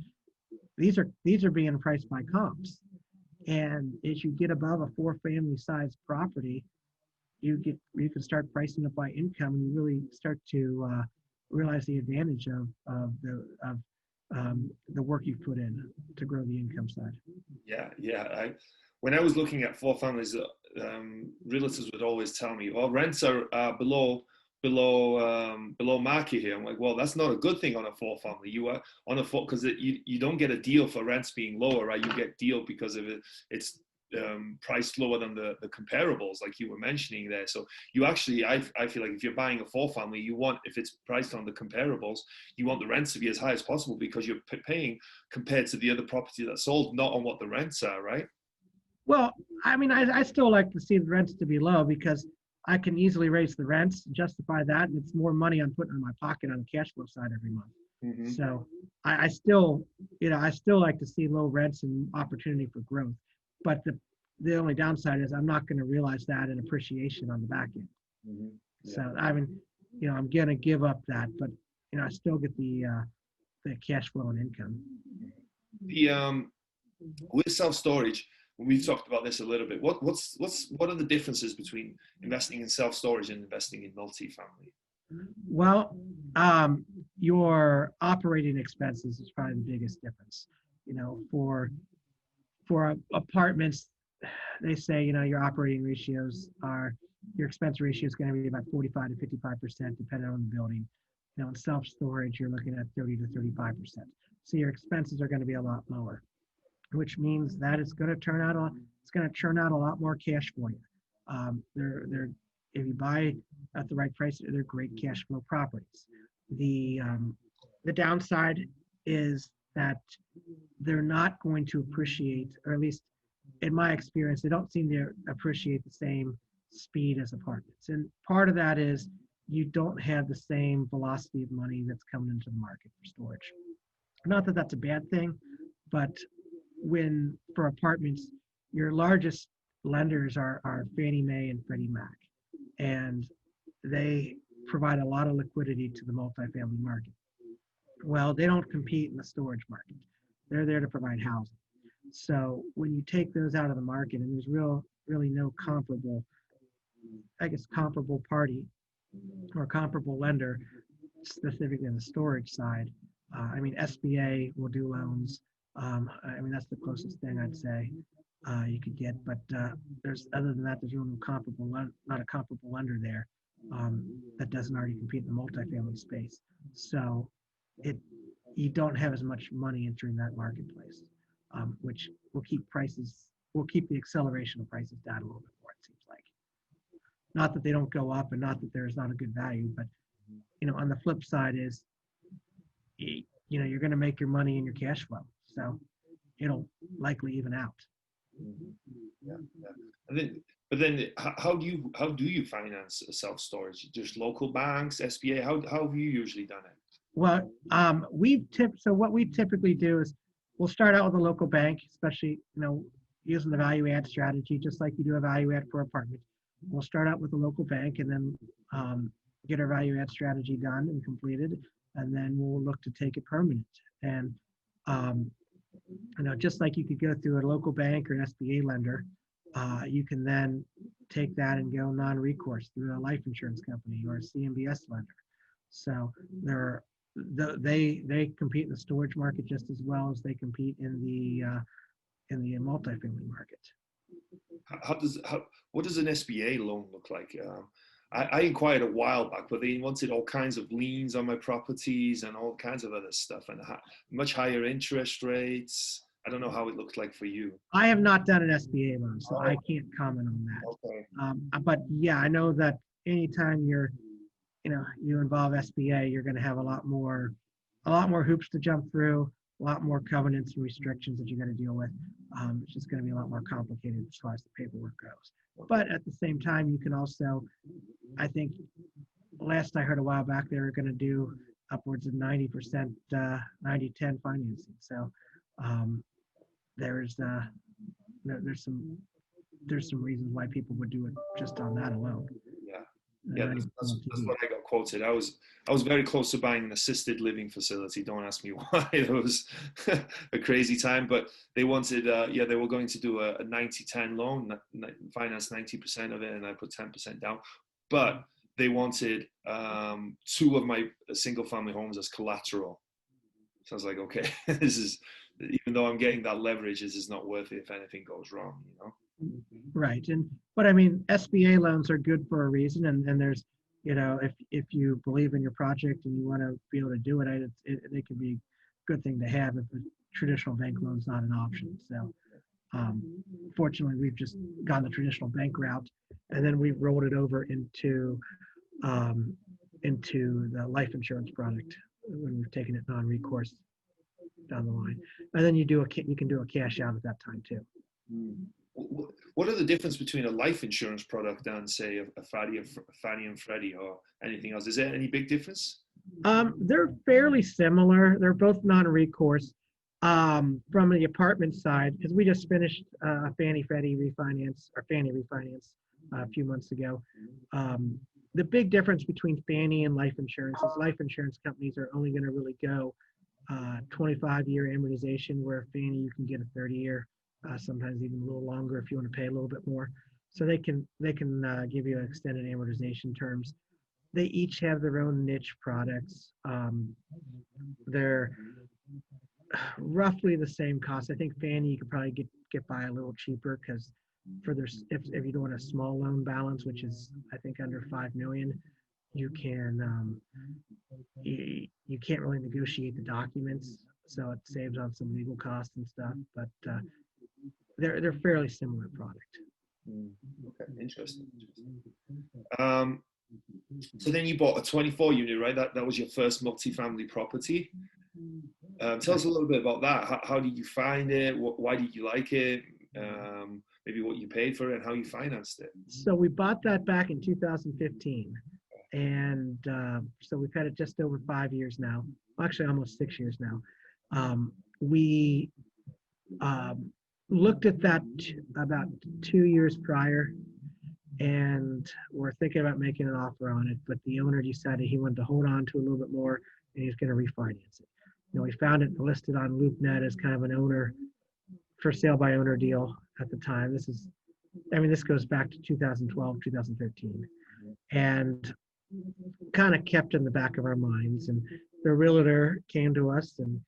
these are being priced by comps. And as you get above a 4-family size property, you can start pricing it by income, and you really start to realize the advantage of the work you've put in to grow the income side. Yeah. When I was looking at 4 families, realtors would always tell me, well, rents are below market here. I'm like, well, that's not a good thing on a 4-family. You are on a 4, because you don't get a deal for rents being lower, right? You get deal because of it's priced lower than the comparables, like you were mentioning there. So you actually, I feel like if you're buying a 4-family, if it's priced on the comparables, you want the rents to be as high as possible because you're paying compared to the other property that's sold, not on what the rents are, right? Well, I still like to see the rents to be low because I can easily raise the rents, justify that, and it's more money I'm putting in my pocket on the cash flow side every month. Mm-hmm. So I still like to see low rents and opportunity for growth. But the only downside is I'm not going to realize that in appreciation on the back end. Mm-hmm. Yeah. So I'm going to give up that, but I still get the cash flow and income. With self-storage, we've talked about this a little bit. What are the differences between investing in self-storage and investing in multifamily? Well, your operating expenses is probably the biggest difference. For apartments, they say your operating ratios your expense ratio is going to be about 45 to 55% depending on the building. In self-storage, you're looking at 30 to 35%. So your expenses are going to be a lot lower, which means that it's going to churn out a lot more cash for you. If you buy at the right price, they're great cash flow properties. The downside is that they're not going to appreciate, or at least in my experience, they don't seem to appreciate the same speed as apartments. And part of that is you don't have the same velocity of money that's coming into the market for storage. Not that that's a bad thing, but for apartments, your largest lenders are Fannie Mae and Freddie Mac, and they provide a lot of liquidity to the multifamily market. Well, they don't compete in the storage market. They're there to provide housing. So when you take those out of the market, and there's really no comparable, comparable party or comparable lender, specifically on the storage side. SBA will do loans. That's the closest thing I'd say you could get. But other than that, there's really not a comparable lender there that doesn't already compete in the multifamily space. So you don't have as much money entering that marketplace, which will keep the acceleration of prices down a little bit more, it seems like. Not that they don't go up and not that there's not a good value, but on the flip side is, you're going to make your money in your cash flow. So it'll likely even out. Yeah. But then how do you finance self-storage? Just local banks, SBA? How have you usually done it? Well, what we typically do is we'll start out with a local bank, especially, using the value add strategy, just like you do a value add for apartments. We'll start out with a local bank and then get our value add strategy done and completed, and then we'll look to take it permanent. And just like you could go through a local bank or an SBA lender, you can then take that and go non-recourse through a life insurance company or a CMBS lender. So they compete in the storage market just as well as they compete in the multifamily market. What does an SBA loan look like? I inquired a while back, but they wanted all kinds of liens on my properties and all kinds of other stuff, and much higher interest rates. I don't know how it looked like for you. I have not done an SBA loan, so I can't comment on that. Okay. But yeah, I know that anytime you involve SBA, you're going to have a lot more hoops to jump through, a lot more covenants and restrictions that you got to deal with. It's just going to be a lot more complicated as far as the paperwork goes. But at the same time, you can also, I think, last I heard a while back, they were going to do upwards of 90%, 90-10 financing. So there's some reasons why people would do it just on that alone. Yeah, that's what I got quoted. I was very close to buying an assisted living facility. Don't ask me why. It was a crazy time, but they wanted, they were going to do a 90-10 loan, finance 90% of it, and I put 10% down. But they wanted 2 of my single family homes as collateral. So I was like, okay, even though I'm getting that leverage, this is not worth it if anything goes wrong, Right. But SBA loans are good for a reason. And there's, if you believe in your project and you want to be able to do it, they can be a good thing to have if a traditional bank loan is not an option. So fortunately, we've just gone the traditional bank route, and then we've rolled it over into the life insurance product when we've taken it non-recourse down the line. And then you can do a cash out at that time too. What are the difference between a life insurance product and, say, a Fannie and Freddie or anything else? Is there any big difference? They're fairly similar. They're both non-recourse. From the apartment side, because we just finished a Fannie refinance a few months ago. The big difference between Fannie and life insurance is life insurance companies are only going to really go 25-year amortization, where Fannie you can get a 30-year. Sometimes even a little longer if you want to pay a little bit more. So they can give you extended amortization terms. They each have their own niche products. They're roughly the same cost. I think Fannie you could probably get by a little cheaper because if you're doing a small loan balance, which is I think under $5 million, you can you can't really negotiate the documents, so it saves on some legal costs and stuff. But they're fairly similar product. Okay, interesting. So then you bought a 24 unit, right? That was your first multifamily property. Tell us a little bit about that. How did you find it? Why did you like it? Maybe what you paid for it and how you financed it. So we bought that back in 2015. And so we've had it just over 5 years now. Actually, almost 6 years now. We looked at that about 2 years prior, and we're thinking about making an offer on it, but the owner decided he wanted to hold on to a little bit more, and he's going to refinance it. We found it listed on LoopNet as kind of an owner for sale by owner deal at the time. This goes back to 2012, 2013, and kind of kept in the back of our minds. And the realtor came to us and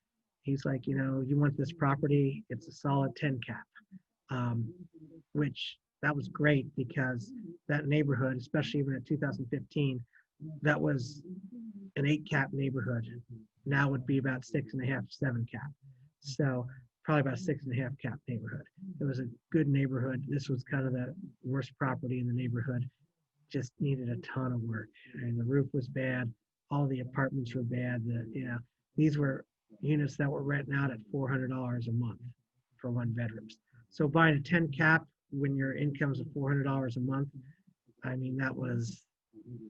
he's like, you want this property? It's a solid 10 cap, which that was great because that neighborhood, especially even in 2015, that was an 8 cap neighborhood. Now would be about 6.5, 7 cap. So probably about 6.5 cap neighborhood. It was a good neighborhood. This was kind of the worst property in the neighborhood. Just needed a ton of work. And the roof was bad. All the apartments were bad. These were units that were renting out at $400 a month for 1 bedrooms. So buying a 10 cap when your income's at $400 a month,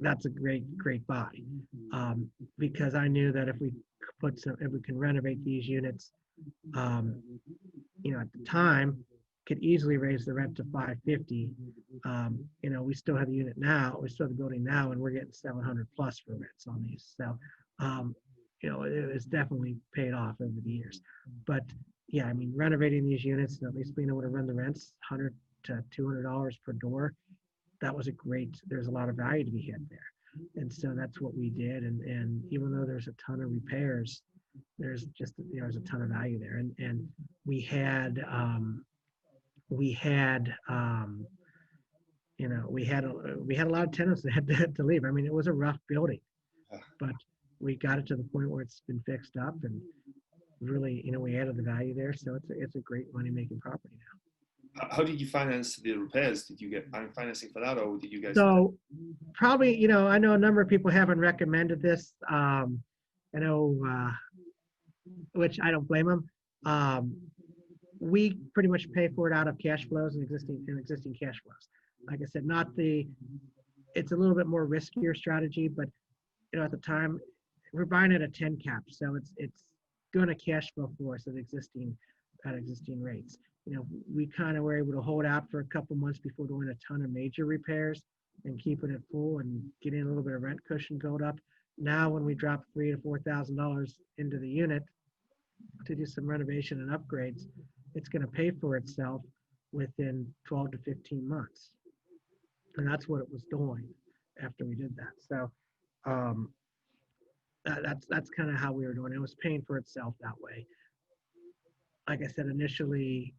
that's a great buy. Because I knew that if we can renovate these units, at the time, could easily raise the rent to $550. We still have the unit now, we still have the building now, and we're getting $700 plus for rents on these. So, it's definitely paid off over the years. But yeah, renovating these units and at least being able to run the rents, $100 to $200 per door, there's a lot of value to be had there. And so that's what we did. And even though there's a ton of repairs, there's a ton of value there. And we had a lot of tenants that had to leave. It was a rough building, but we got it to the point where it's been fixed up, and really, we added the value there. So it's a great money-making property now. How did you finance the repairs? Did you get bank financing for that, or did you guys? So probably, I know a number of people haven't recommended this. I know, which I don't blame them. We pretty much pay for it out of cash flows and existing cash flows. Like I said, it's a little bit more riskier strategy, but at the time we're buying at a 10 cap, so it's going to cash flow for us at existing rates. We kind of were able to hold out for a couple months before doing a ton of major repairs and keeping it full and getting a little bit of rent cushion built up. Now, when we drop $3,000 to $4,000 into the unit to do some renovation and upgrades, it's going to pay for itself within 12 to 15 months. And that's what it was doing after we did that. So that's kind of how we were doing it. It was paying for itself that way. Like I said, initially,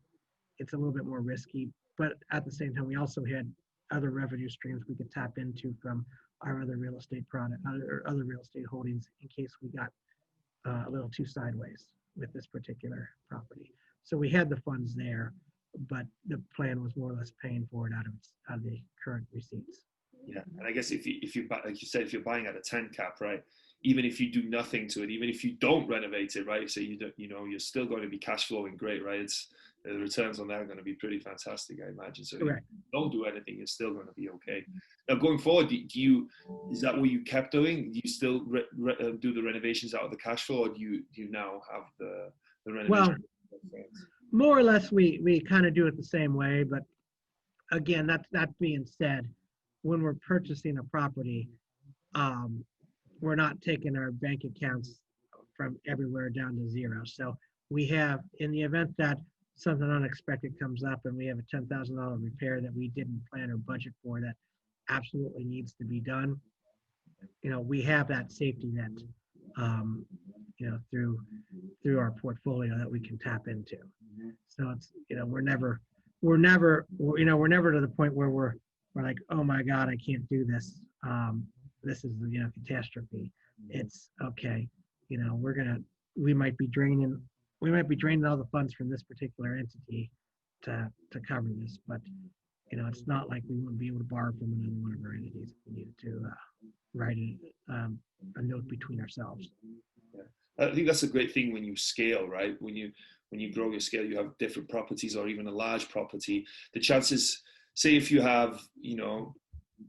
it's a little bit more risky, but at the same time, we also had other revenue streams we could tap into from our other real estate other real estate holdings in case we got a little too sideways with this particular property. So we had the funds there, but the plan was more or less paying for it out of the current receipts. Yeah, and I guess if you like you said, if you're buying at a 10 cap, right? Even if you do nothing to it, even if you don't renovate it, right? So you're still going to be cash flowing great, right? The returns on that are going to be pretty fantastic, I imagine. So Correct. If you don't do anything, you're still going to be okay. Now, going forward, is that what you kept doing? Do you still do the renovations out of the cash flow, or do you now have the renovation? Well, more or less, we kind of do it the same way. But again, that being said, when we're purchasing a property, we're not taking our bank accounts from everywhere down to zero. So we have, in the event that something unexpected comes up and we have a $10,000 repair that we didn't plan or budget for that absolutely needs to be done, we have that safety net, through our portfolio that we can tap into. So it's, we're never to the point where we're like, oh my God, I can't do this. This is the catastrophe. It's okay. We might be draining all the funds from this particular entity to cover this, but it's not like we wouldn't be able to borrow from another one of our entities if we needed to write a note between ourselves. Yeah. I think that's a great thing when you scale, right? When you grow your scale, you have different properties or even a large property. The chances, say if you have,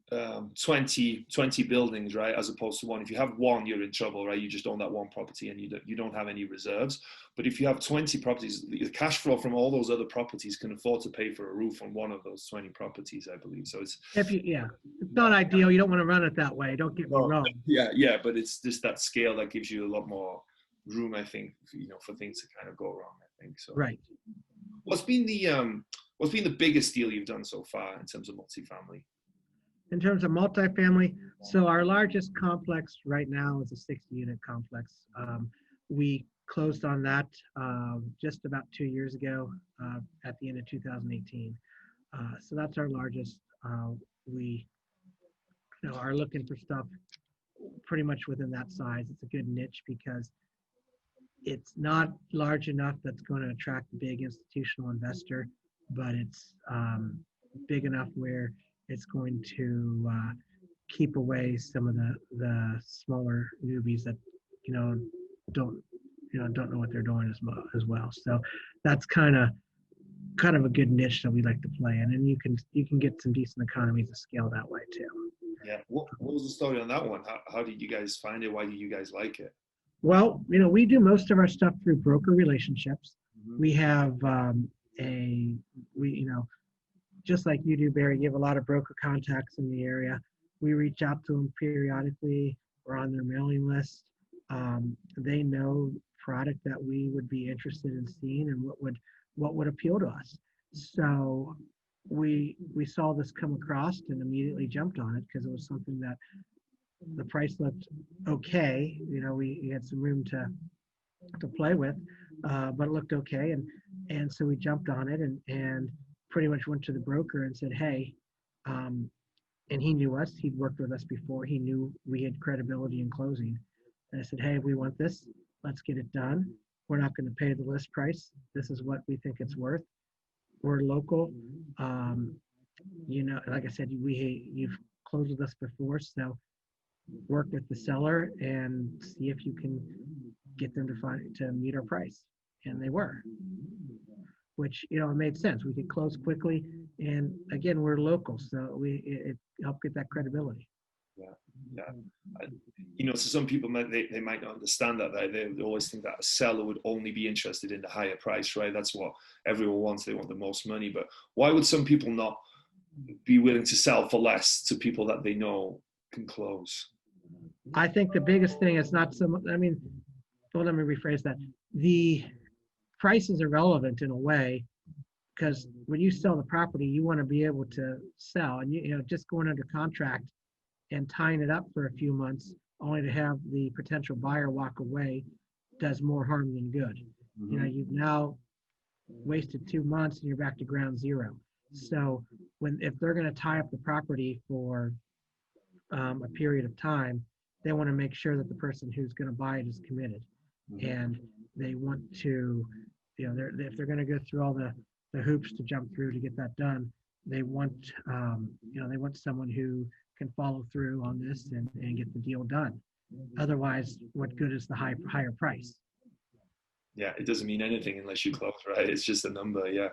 20 buildings, right, as opposed to one. If you have one, you're in trouble, right? You just own that one property and you don't have any reserves. But if you have 20 properties, the cash flow from all those other properties can afford to pay for a roof on one of those 20 properties, I believe. So it's it's not ideal. You don't want to run it that way. Don't get me wrong. Yeah, but it's just that scale that gives you a lot more room, I think, for things to kind of go wrong, I think. So Right. What's been the biggest deal you've done so far in terms of multifamily? In terms of multifamily, so our largest complex right now is a 60-unit complex. We closed on that just about 2 years ago at the end of 2018. So that's our largest. We are looking for stuff pretty much within that size. It's a good niche because it's not large enough that's going to attract a big institutional investor, but it's big enough where it's going to keep away some of the smaller newbies that don't know what they're doing as well. So that's kind of a good niche that we like to play in, and you can get some decent economies of scale that way too. Yeah. What was the story on that one? How did you guys find it? Why did you guys like it? Well, we do most of our stuff through broker relationships. Mm-hmm. We have just like you do, Barry, you have a lot of broker contacts in the area. We reach out to them periodically. We're on their mailing list. They know product that we would be interested in seeing and what would appeal to us. So we saw this come across and immediately jumped on it because it was something that the price looked okay. We had some room to play with, but it looked okay, and so we jumped on it and pretty much went to the broker and said, hey, and he knew us. He'd worked with us before. He knew we had credibility in closing. And I said, hey, we want this. Let's get it done. We're not going to pay the list price. This is what we think it's worth. We're local. Like I said, you've closed with us before, so work with the seller and see if you can get them to meet our price. And they were, which, it made sense. We could close quickly. And again, we're local, so it helped get that credibility. So some people they might not understand that. They always think that a seller would only be interested in the higher price, right? That's what everyone wants. They want the most money. But why would some people not be willing to sell for less to people that they know can close? I think the biggest thing is not so much, let me rephrase that. The price is irrelevant in a way, because when you sell the property, you want to be able to sell, and just going under contract and tying it up for a few months only to have the potential buyer walk away does more harm than good. Mm-hmm. You've now wasted 2 months and you're back to ground zero. So if they're going to tie up the property for a period of time, they want to make sure that the person who's going to buy it is committed. Mm-hmm. And they want to, if they're going to go through all the hoops to jump through to get that done, they want, they want someone who can follow through on this and get the deal done. Otherwise, what good is the higher price? Yeah, it doesn't mean anything unless you close, right? It's just a number. Yeah.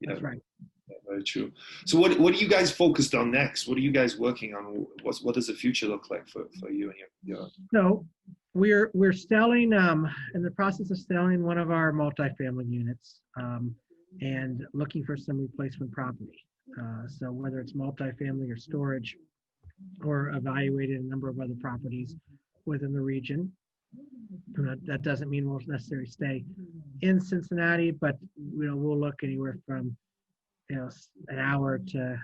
That's right. Yeah, very true. So what are you guys focused on next? What are you guys working on? What does the future look like for you and your So we're selling, in the process of selling one of our multifamily units, and looking for some replacement property. So whether it's multifamily or storage, or evaluated a number of other properties within the region. That doesn't mean we'll necessarily stay in Cincinnati, but we'll look anywhere from an hour to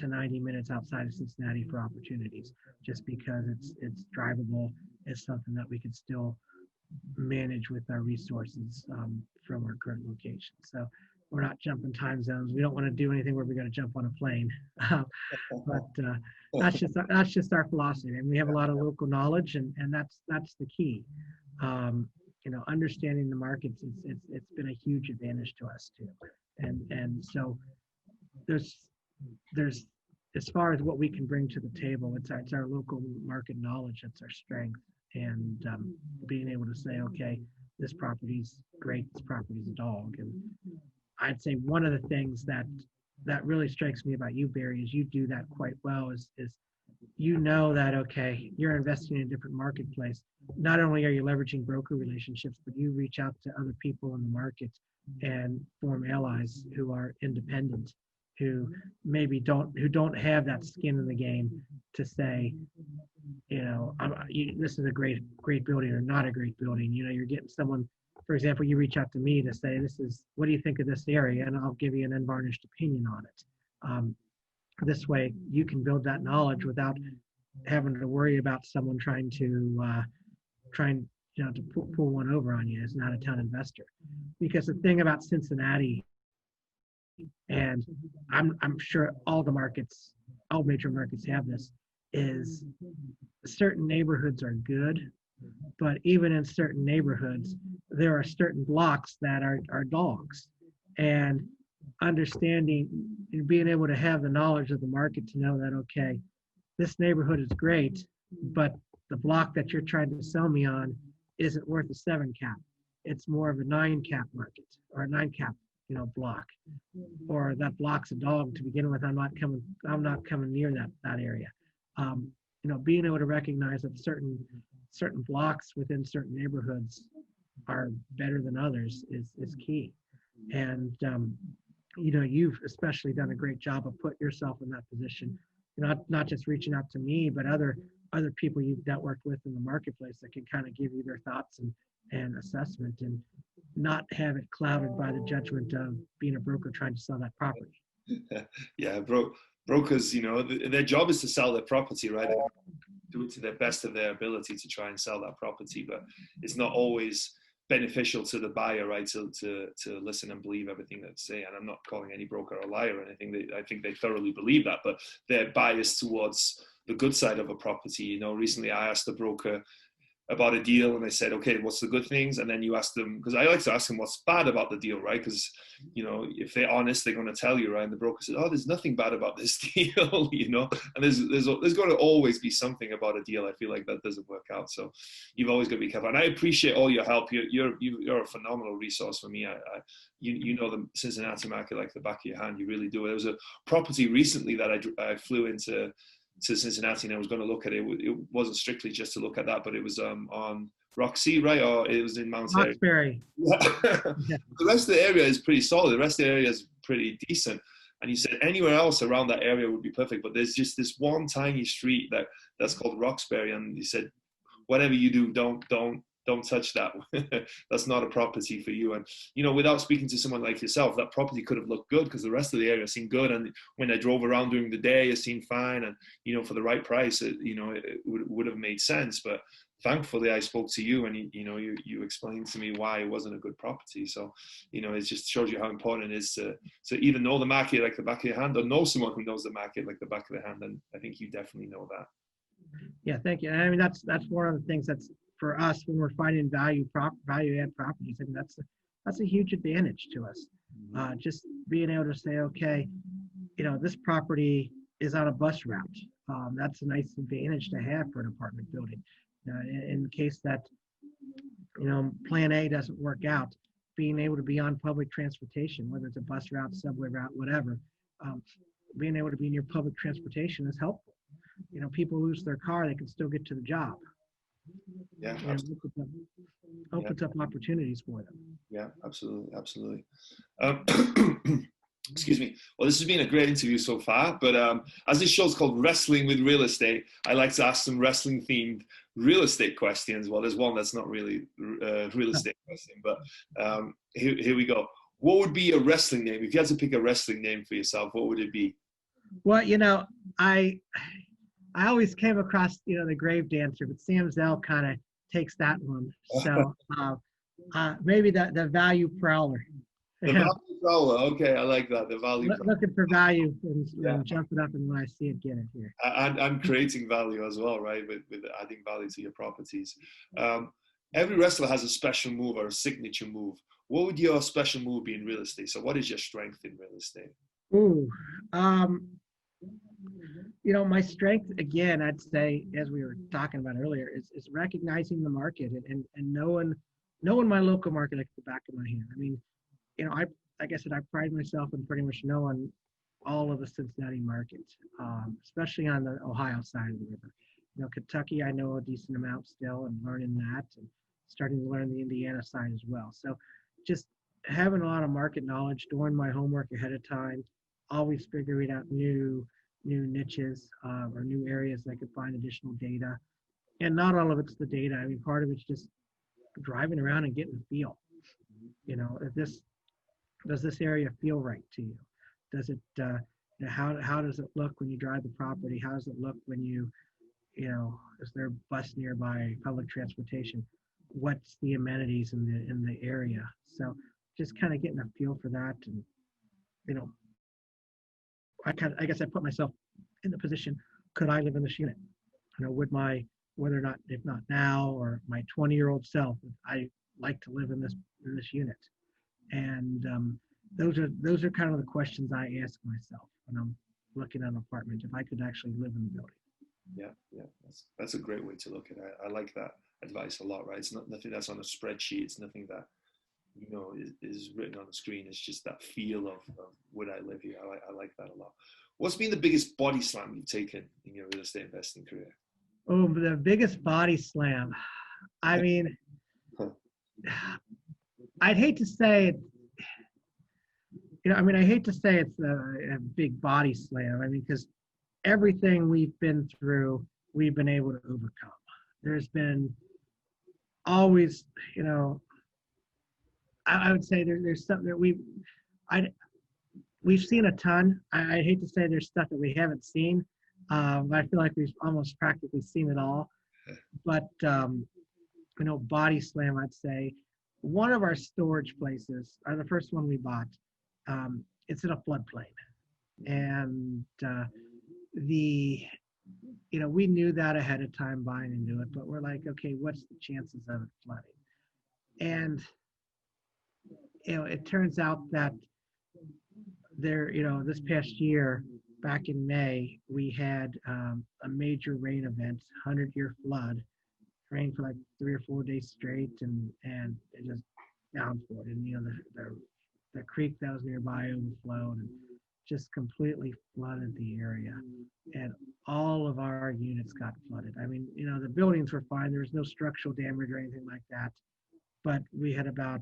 90 minutes outside of Cincinnati for opportunities, just because it's drivable. It's something that we could still manage with our resources from our current location. So we're not jumping time zones. We don't want to do anything where we're going to jump on a plane. But that's just our philosophy. And we have a lot of local knowledge, and that's the key. Understanding the markets, it's been a huge advantage to us too. And so there's as far as what we can bring to the table, it's our local market knowledge. It's our strength, and being able to say, okay, this property's great, this property's a dog. And I'd say one of the things that that really strikes me about you, Barry, is you do that quite well. Is you know that, okay, you're investing in a different marketplace. Not only are you leveraging broker relationships, but you reach out to other people in the market and form allies who are independent, who maybe don't have that skin in the game to say, this is a great building or not a great building. You're getting someone, for example, you reach out to me to say, what do you think of this area? And I'll give you an unvarnished opinion on it. This way you can build that knowledge without having to worry about someone trying to pull one over on you as an out-of-town investor. Because the thing about Cincinnati, and I'm sure all major markets have this, is certain neighborhoods are good, but even in certain neighborhoods, there are certain blocks that are dogs. And understanding and being able to have the knowledge of the market to know that, okay, this neighborhood is great, but the block that you're trying to sell me on isn't worth a 7 cap. It's more of a 9 cap market or a 9 cap, block, or that block's a dog to begin with. I'm not coming near that area. Being able to recognize that certain blocks within certain neighborhoods are better than others is key. And you've especially done a great job of putting yourself in that position, not just reaching out to me, but other people you've networked with in the marketplace that can kind of give you their thoughts and assessment, and not have it clouded by the judgment of being a broker trying to sell that property. Yeah, brokers, their job is to sell their property, right? Do it to the best of their ability to try and sell that property, but it's not always beneficial to the buyer, right? To listen and believe everything they say. And I'm not calling any broker a liar or anything. I think they thoroughly believe that, but they're biased towards the good side of a property. Recently I asked the broker about a deal and they said, okay, what's the good things? And then you ask them, because I like to ask them what's bad about the deal, right? Because, if they're honest, they're going to tell you, right? And the broker says, oh, there's nothing bad about this deal, and there's going to always be something about a deal. I feel like that doesn't work out. So you've always got to be careful. And I appreciate all your help. You're a phenomenal resource for me. You know the Cincinnati market like the back of your hand. You really do. There was a property recently that I flew into Cincinnati and I was going to look at it. It wasn't strictly just to look at that, but it was on Roxy, right? Or it was in Mount Roxbury. Yeah. The rest of the area is pretty solid. The rest of the area is pretty decent. And you said anywhere else around that area would be perfect, but there's just this one tiny street that's called Roxbury, and you said whatever you do, don't touch that. That's not a property for you. And without speaking to someone like yourself, that property could have looked good because the rest of the area seemed good, and when I drove around during the day it seemed fine, and for the right price it would have made sense. But thankfully I spoke to you, and you explained to me why it wasn't a good property. So it just shows you how important it is to either know the market like the back of your hand or know someone who knows the market like the back of their hand. And I think you definitely know that. Yeah, thank you. And I mean, that's one of the things that's for us when we're finding value add properties. I mean, that's a huge advantage to us. Just being able to say, okay, this property is on a bus route. That's a nice advantage to have for an apartment building. In the case that plan A doesn't work out, being able to be on public transportation, whether it's a bus route, subway route, whatever, being able to be in your public transportation is helpful. People lose their car, they can still get to the job. Yeah, opens up opportunities for them. Yeah, absolutely. Excuse me. Well, this has been a great interview so far, but as this show's called Wrestling with Real Estate, I like to ask some wrestling themed real estate questions. Well, there's one that's not really a real estate question, but here we go. What would be a wrestling name? If you had to pick a wrestling name for yourself, what would it be? Well, I always came across, the Grave Dancer, but Sam Zell kind of takes that one. So maybe the Value Prowler. The Value Prowler. Okay, I like that. The Value Prowler. Looking for value and jumping up, and when I see it, get it here. And creating value as well, right? With adding value to your properties. Every wrestler has a special move or a signature move. What would your special move be in real estate? So what is your strength in real estate? My strength, again, I'd say, as we were talking about earlier, is recognizing the market and knowing my local market like the back of my hand. I mean, like I said, I pride myself in pretty much knowing all of the Cincinnati market, especially on the Ohio side of the river. You know, Kentucky, I know a decent amount still and learning that and starting to learn the Indiana side as well. So just having a lot of market knowledge, doing my homework ahead of time, always figuring out new niches or new areas that I could find additional data. And not all of it's the data. I mean, part of it's just driving around and getting a feel. You know, if this does this area feel right to you? Does it how does it look when you drive the property? How does it look when you know, is there a bus nearby, public transportation? What's the amenities in the area? So just kind of getting a feel for that. And you know, I guess I put myself in the position, could I live in this unit? You know, whether or not, if not now, or my 20-year-old self, I like to live in this unit. And those are kind of the questions I ask myself when I'm looking at an apartment, if I could actually live in the building. Yeah, that's a great way to look at it. I like that advice a lot, right? It's not nothing that's on a spreadsheet. It's nothing that, you know, is written on the screen. It's just that feel of would I live here? I like that a lot. What's been the biggest body slam you've taken in your real estate investing career? Oh, the biggest body slam. I mean, I'd hate to say it. You know, I mean, I hate to say it's a big body slam. I mean, because everything we've been through, we've been able to overcome. There's been always, you know, I would say there's something that we've seen a ton. I hate to say there's stuff that we haven't seen, but I feel like we've almost practically seen it all. But you know, body slam, I'd say one of our storage places, or the first one we bought, it's in a floodplain, and you know, we knew that ahead of time buying into it, but we're like, okay, what's the chances of it flooding? And you know, it turns out that you know, this past year, back in May, we had a major rain event, 100-year flood, rained for like 3 or 4 days straight, and it just downpoured, and you know, the creek that was nearby overflowed and just completely flooded the area, and all of our units got flooded. I mean, you know, the buildings were fine. There was no structural damage or anything like that, but we had about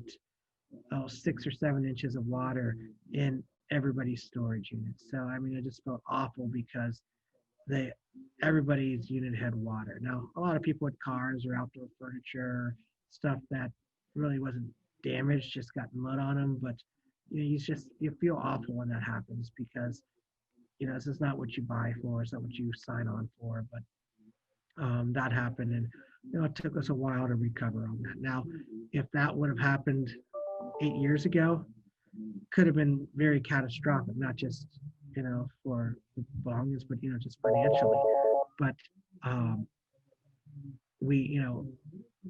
6 or 7 inches of water in everybody's storage units. So I mean, I just felt awful because everybody's unit had water. Now, a lot of people with cars or outdoor furniture, stuff that really wasn't damaged, just got mud on them. But you know, you feel awful when that happens, because you know, this is not what you buy for, it's not what you sign on for. But that happened, and you know, it took us a while to recover on that. Now, if that would have happened 8 years ago, could have been very catastrophic, not just, you know, for belongings, but you know, just financially. But you know,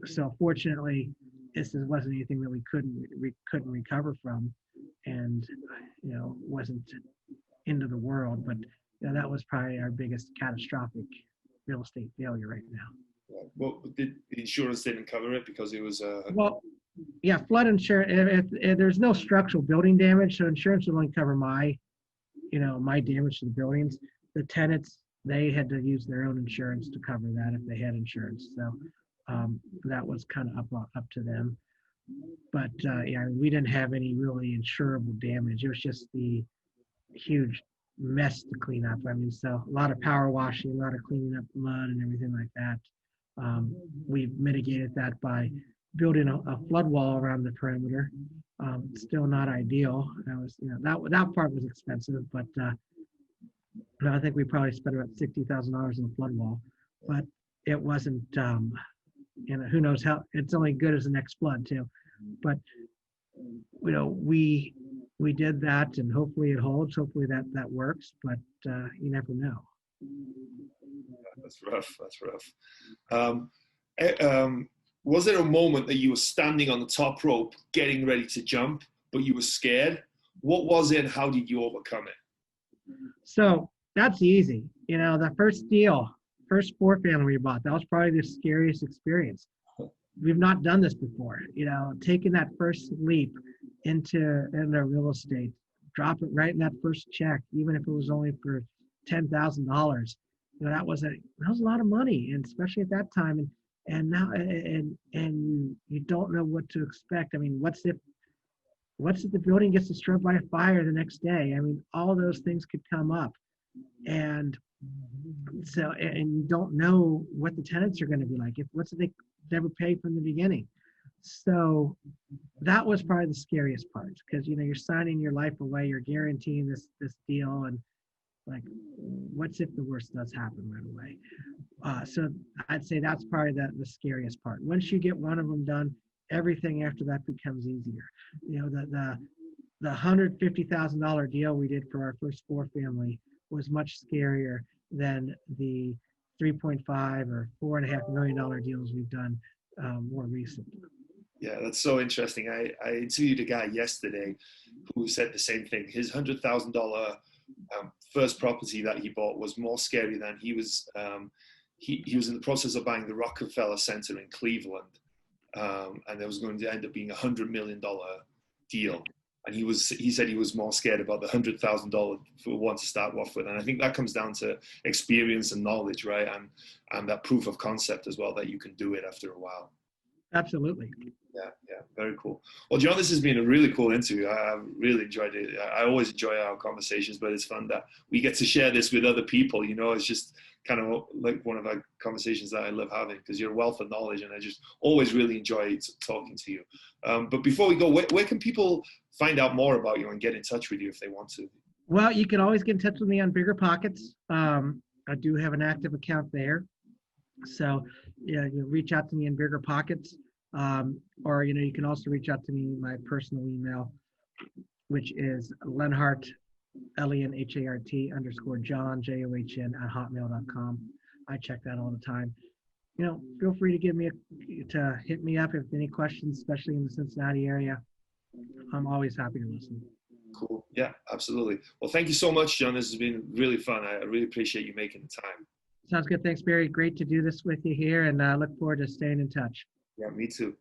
so fortunately, this wasn't anything that we couldn't recover from, and you know, wasn't end of the world. But you know, that was probably our biggest catastrophic real estate failure right now. Well, the insurance didn't cover it because it was well, yeah, flood insurance. If there's no structural building damage, so insurance will only cover my damage to the buildings. The tenants, they had to use their own insurance to cover that if they had insurance. So that was kind of up to them. But yeah, we didn't have any really insurable damage. It was just the huge mess to clean up. I mean, so a lot of power washing, a lot of cleaning up mud and everything like that. We've mitigated that by building a flood wall around the perimeter. Still not ideal. That was, you know, that part was expensive, but I think we probably spent about $60,000 on the flood wall. But it wasn't, you know, who knows how, it's only good as the next flood too. But you know, we did that, and hopefully it holds. Hopefully that works, but you never know. That's rough. Was there a moment that you were standing on the top rope, getting ready to jump, but you were scared? What was it, and how did you overcome it? So that's easy. You know, the first 4-family we bought, that was probably the scariest experience. We've not done this before. You know, taking that first leap into real estate, drop it right in that first check, even if it was only for $10,000. That was a lot of money, and especially at that time. And now, and you don't know what to expect. I mean, what's if the building gets destroyed by a fire the next day? I mean, all those things could come up, and so, and you don't know what the tenants are going to be like. What's if they never pay from the beginning? So that was probably the scariest part, because you're signing your life away, you're guaranteeing this deal, and like, what's if the worst does happen right away? So I'd say that's probably the scariest part. Once you get one of them done, everything after that becomes easier. The $150,000 deal we did for our first 4-family was much scarier than the $3.5 or $4.5 million deals we've done more recently. Yeah, that's so interesting. I interviewed a guy yesterday who said the same thing. His $100,000 first property that he bought was more scary than he was. He was in the process of buying the Rockefeller Center in Cleveland, and there was going to end up being $100 million deal. And he said he was more scared about the $100,000 for one to start off with. And I think that comes down to experience and knowledge, right? And that proof of concept as well, that you can do it after a while. Absolutely. Yeah, very cool. Well, John, this has been a really cool interview. I really enjoyed it. I always enjoy our conversations, but it's fun that we get to share this with other people. It's just kind of like one of our conversations that I love having, because you're a wealth of knowledge, and I just always really enjoy talking to you. But before we go, where can people find out more about you and get in touch with you if they want to? Well, you can always get in touch with me on Bigger Pockets. I do have an active account there. So you reach out to me in Bigger Pockets, or you can also reach out to me my personal email, which is Lenhnart, Lenhart _ John JOHN @hotmail.com. I check that all the time. Feel free to hit me up if any questions, especially in the Cincinnati area. I'm always happy to listen. Cool. Yeah, absolutely. Well, thank you so much, John. This has been really fun. I really appreciate you making the time. Sounds good. Thanks, Barry. Great to do this with you here, and I look forward to staying in touch. Yeah, me too.